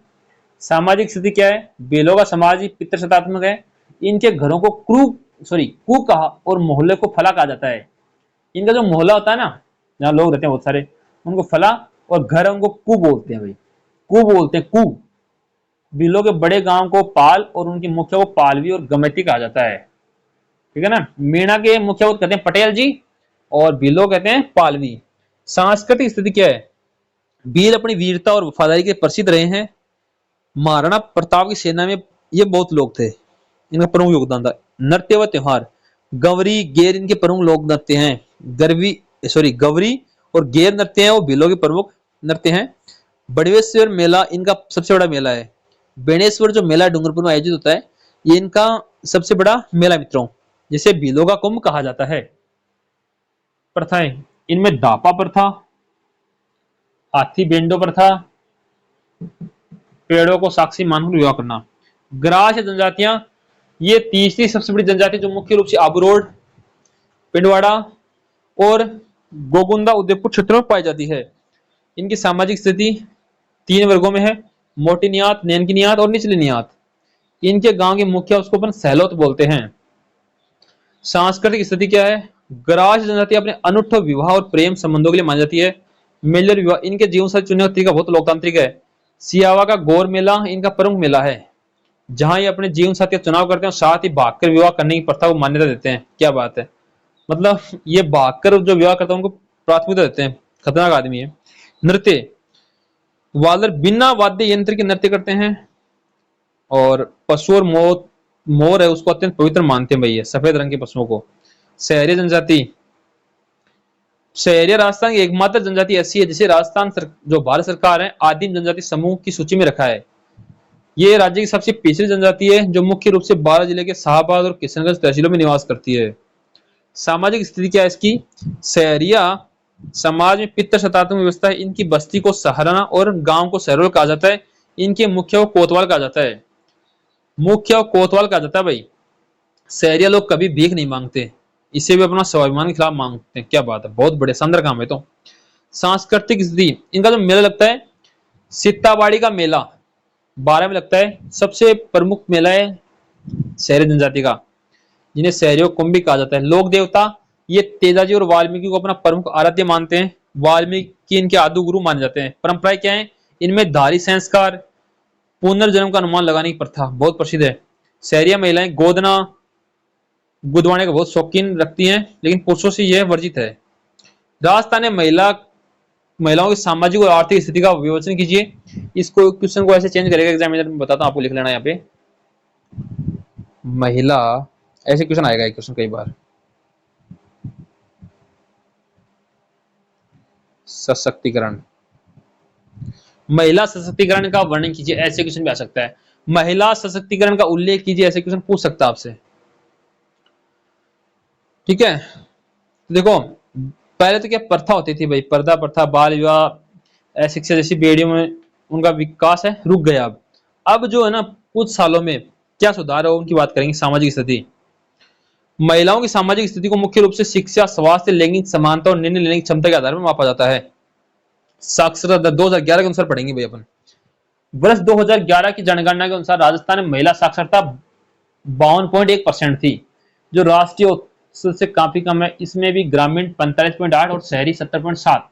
सामाजिक स्थिति क्या है, भीलों का समाज पितृसत्तात्मक है। इनके घरों को कु कहा और मोहल्ले को फला कहा जाता है। इनका जो मोहल्ला होता है ना, जहाँ लोग रहते हैं बहुत सारे, उनको फला, और घर उनको कु बोलते हैं भाई, कु बोलते हैं, कु। भीलों के बड़े गांव को पाल और उनके मुखिया को पालवी और गमती कहा जाता है। ठीक है ना, मीणा के मुखिया को कहते हैं पटेल जी और भीलों कहते हैं पालवी। सांस्कृतिक स्थिति क्या है, भील अपनी वीरता और वफादारी के प्रसिद्ध रहे हैं। महाराणा प्रताप की सेना में ये बहुत लोग थे, इनका प्रमुख योगदान था। नृत्य व त्योहार, गवरी गेर इनके प्रमुख लोक नृत्य हैं। गवरी और गेर नृत्य है वो भीलों के प्रमुख नृत्य हैं। बड़वेश्वर मेला इनका सबसे बड़ा मेला है। बेणेश्वर जो मेला डूंगरपुर में आयोजित होता है, ये इनका सबसे बड़ा मेला मित्रों, जिसे भीलों का कुंभ कहा जाता है। प्रथाएं, इनमें दापा प्रथा, हाथी बेंडो प्रथा, पेड़ों को साक्षी मानकर विवाह करना। ग्रास जनजातियां, ये तीसरी सबसे बड़ी जनजाति जो मुख्य रूप से आबूरोड, पिंडवाड़ा और गोगुंदा उदयपुर क्षेत्र में पाई जाती है। इनकी सामाजिक स्थिति 3 वर्गों में है, मोटी नियात, नेनकी नियात और निचली नियात। इनके गांव के मुखिया उसको अपन सैलोत बोलते हैं। सांस्कृतिक स्थिति क्या है? ग्रास जनजाति अपने अनूठे विवाह और प्रेम संबंधों के लिए मानी जाती है। मेजर विवाह, इनके जीवन साथी चुनने का तरीका बहुत लोकतांत्रिक है। सियावा का गौर मेला इनका प्रमुख मेला है, जहां ये अपने जीवन साथी का चुनाव करते हैं और साथ ही भागकर विवाह करने की प्रथा को मान्यता देते हैं। क्या बात है, मतलब ये भागकर जो विवाह करते हैं उनको प्राथमिकता देते हैं। खतरनाक आदमी है। नृत्य, वालर बिना वाद्य यंत्र के नृत्य करते हैं। और पशु और मोर है उसको अत्यंत पवित्र मानते हैं भैया, सफेद रंग के पशुओं को। शहरी जनजाति, शहरी राजस्थान की एकमात्र जनजाति ऐसी है जिसे जो भारत सरकार है आदिम जनजाति समूह की सूची में रखा है। ये राज्य की सबसे पिछड़ी जनजाति है जो मुख्य रूप से बारां जिले के शाहबाद और किशनगंज तहसीलों में निवास करती है। सामाजिक स्थिति क्या है इसकी? शहरिया समाज में पितर शतात्मक व्यवस्था है। इनकी बस्ती को सहाराना और गांव को सहरोल कहा जाता है। इनके मुखिया को कोतवाल कहा जाता है। मुखिया को कोतवाल कहा जाता है भाई। शहरिया लोग कभी भीख नहीं मांगते, इसे भी अपना स्वाभिमान के खिलाफ मांगते हैं। क्या बात है, बहुत बड़े शानदार काम है। तो सांस्कृतिक स्थिति, इनका जो मेला लगता है सित्ताबाड़ी का मेला 12 में लगता है। सबसे प्रमुख मेला है शहरी जनजाति का, जिन्हें शहरियों कुंभी कहा जाता है। लोक देवता, ये तेजाजी और वाल्मीकि को अपना प्रमुख आराध्य मानते हैं। वाल्मीकि इनके आदि गुरु माने जाते हैं। परंपराएं क्या है इनमें? धारी संस्कार, पुनर्जन्म का अनुमान लगाने की प्रथा बहुत प्रसिद्ध है। शहरिया महिलाएं गोदना गुदवाने का बहुत शौकीन रखती हैं, लेकिन पुरुषों से यह वर्जित है। राजस्थान में महिलाओं की सामाजिक और आर्थिक स्थिति का विवेचन कीजिए। इसको क्वेश्चन को ऐसे चेंज करेगा एग्जामिनर, में बताता हूं आपको, लिख लेना यहाँ पे महिला, ऐसे क्वेश्चन आएगा एक क्वेश्चन कई बार। सशक्तिकरण, महिला सशक्तिकरण का वर्णन कीजिए, ऐसे क्वेश्चन भी आ सकता है। महिला सशक्तिकरण का उल्लेख कीजिए, ऐसे क्वेश्चन पूछ सकता है आपसे। ठीक है, देखो पहले तो क्या प्रथा होती थी भाई, पर्दा प्रथा, बाल विवाह, शिक्षा जैसी बेड़ियों में उनका विकास है रुक गया। अब जो है ना कुछ सालों में क्या सुधार है उनकी बात करेंगे। सामाजिक स्थिति, महिलाओं की सामाजिक स्थिति को मुख्य रूप से शिक्षा, स्वास्थ्य, लैंगिक समानता और निर्णय लेने की क्षमता के आधार पर मापा जाता है। साक्षरता 2011 के अनुसार पढ़ेंगे भाई अपन। वर्ष 2011 की जनगणना के अनुसार राजस्थान में महिला साक्षरता 52.1% थी, जो राष्ट्रीय औसत से काफी कम है। इसमें भी ग्रामीण 45.8 और शहरी 70.7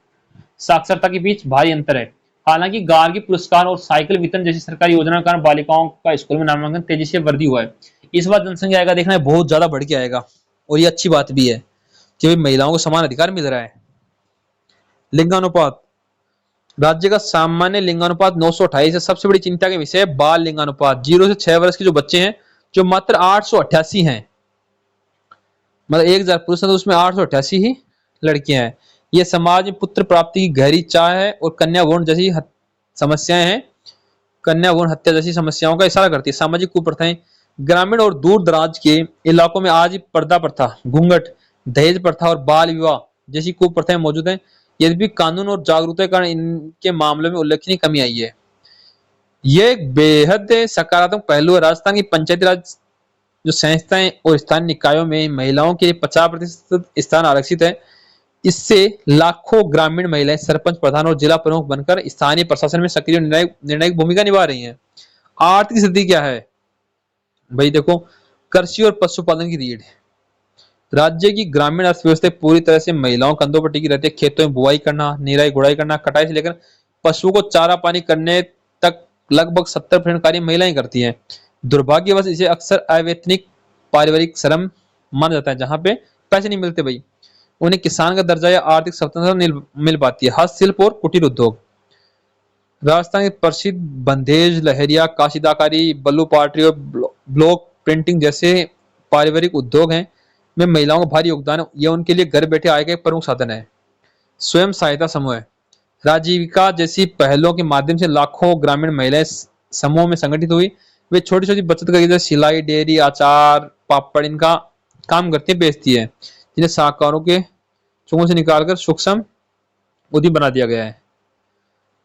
साक्षरता के बीच भारी अंतर है। हालांकि गार्गी पुरस्कार और साइकिल वितरण जैसी सरकारी योजना के कारण बालिकाओं का स्कूल में नामांकन तेजी से वृद्धि हुआ है। इस बार जनसंख्या आएगा देखना है बहुत ज्यादा बढ़ के आएगा, और ये अच्छी बात भी है कि भाई महिलाओं को समान अधिकार मिल रहा है। लिंगानुपात, राज्य का सामान्य लिंगानुपात 928 है। सबसे बड़ी चिंता का विषय है बाल लिंगानुपात। 0 से 6 वर्ष के जो बच्चे हैं जो मात्र 888 हैं, मतलब 1000 पुरुष हैं तो उसमें 888 ही लड़कियां हैं। ये समाज में पुत्र प्राप्ति की गहरी चाह है और कन्या भ्रूण जैसी समस्याएं हैं, कन्या भ्रूण हत्या जैसी समस्याओं का इशारा करती है। सामाजिक कुप्रथाएं, ग्रामीण और दूर दराज के इलाकों में आज पर्दा प्रथा, घूंघट, दहेज प्रथा और बाल विवाह जैसी कुप्रथाएं मौजूद हैं। यद्यपि कानून और जागरूकता के कारण इनके मामलों में उल्लेखनीय कमी आई है। यह एक बेहद सकारात्मक पहलू है। राजस्थान की पंचायती राज जो संस्थाएं और स्थानीय निकायों में महिलाओं के लिए 50% स्थान आरक्षित है। इससे लाखों ग्रामीण महिलाएं सरपंच, प्रधान और जिला प्रमुख बनकर स्थानीय प्रशासन में सक्रिय निर्णायक भूमिका निभा रही हैं। आर्थिक स्थिति क्या है भाई? देखो, कृषि और पशुपालन की रीढ़, राज्य की ग्रामीण अर्थव्यवस्था पूरी तरह से महिलाओं कंधों पर टिकी रहती है। खेतों में बुआई करना, निराई गुड़ाई करना, कटाई से लेकर पशुओं को चारा पानी करने तक लगभग 70% कार्य महिलाएं करती हैं। दुर्भाग्यवश इसे अक्सर अवैतनिक पारिवारिक श्रम माना जाता है, जहां पे पैसे नहीं मिलते भाई। उन्हें किसान का दर्जा या आर्थिक स्वतंत्रता नहीं मिल पाती है। हस्तशिल्प और कुटीर उद्योग, राजस्थान के प्रसिद्ध बंधेज, लहरिया, काशीदाकारी, बल्लू पार्टी और ब्लॉक प्रिंटिंग जैसे पारिवारिक उद्योग हैं में महिलाओं का भारी योगदान है। यह उनके लिए घर बैठे आय का एक प्रमुख साधन है। स्वयं सहायता समूह, राजीविका जैसी पहलों के माध्यम से लाखों ग्रामीण महिलाएं समूह में संगठित हुई। वे छोटी छोटी बचत करके जैसे सिलाई, डेयरी, अचार, पापड़ इनका काम करती है, बेचती है, जिन्हें साहूकारों के चुंगल से निकालकर सूक्ष्म उद्यम बना दिया गया है।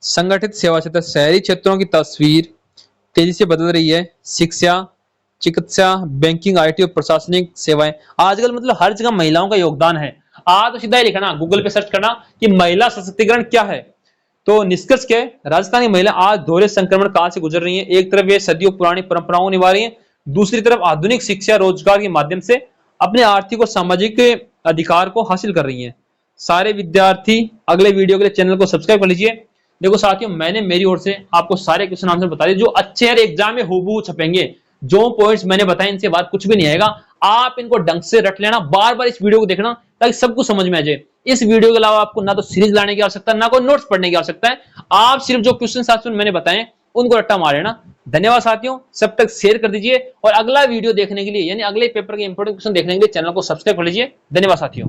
संगठित सेवा क्षेत्र, शहरी क्षेत्रों की तस्वीर तेजी से बदल रही है। शिक्षा, चिकित्सा, बैंकिंग, आईटी और प्रशासनिक सेवाएं, आजकल मतलब हर जगह महिलाओं का योगदान है। आज तो सीधा ही लिखना, गूगल पे सर्च करना कि महिला सशक्तिकरण क्या है, तो निष्कर्ष क्या है, राजस्थानी महिला आज दोहरे संक्रमण काल से गुजर रही है। एक तरफ वे सदियों पुरानी परंपराओं को निभा रही है, दूसरी तरफ आधुनिक शिक्षा रोजगार के माध्यम से अपने आर्थिक और सामाजिक अधिकार को हासिल कर रही है। सारे विद्यार्थी अगले वीडियो के लिए चैनल को सब्सक्राइब कर लीजिए। देखो साथियों, मैंने मेरी ओर से आपको सारे क्वेश्चन आंसर बता दिए जो अच्छे हर एग्जाम में हूबहू छपेंगे। जो पॉइंट्स मैंने बताए इनसे बात कुछ भी नहीं आएगा। आप इनको ढंग से रट लेना, बार बार इस वीडियो को देखना ताकि सब कुछ समझ में आ जाए। इस वीडियो के अलावा आपको ना तो सीरीज लाने की आवश्यकता है, ना कोई नोट्स पढ़ने की आवश्यकता है। आप सिर्फ जो क्वेश्चन साथियों मैंने बताए उनको रट्टा मार लेना। धन्यवाद साथियों, सब तक शेयर कर दीजिए और अगला वीडियो देखने के लिए यानी अगले पेपर के इंपोर्टेंट क्वेश्चन देखने के लिए चैनल को सब्सक्राइब कर लीजिए। धन्यवाद साथियों।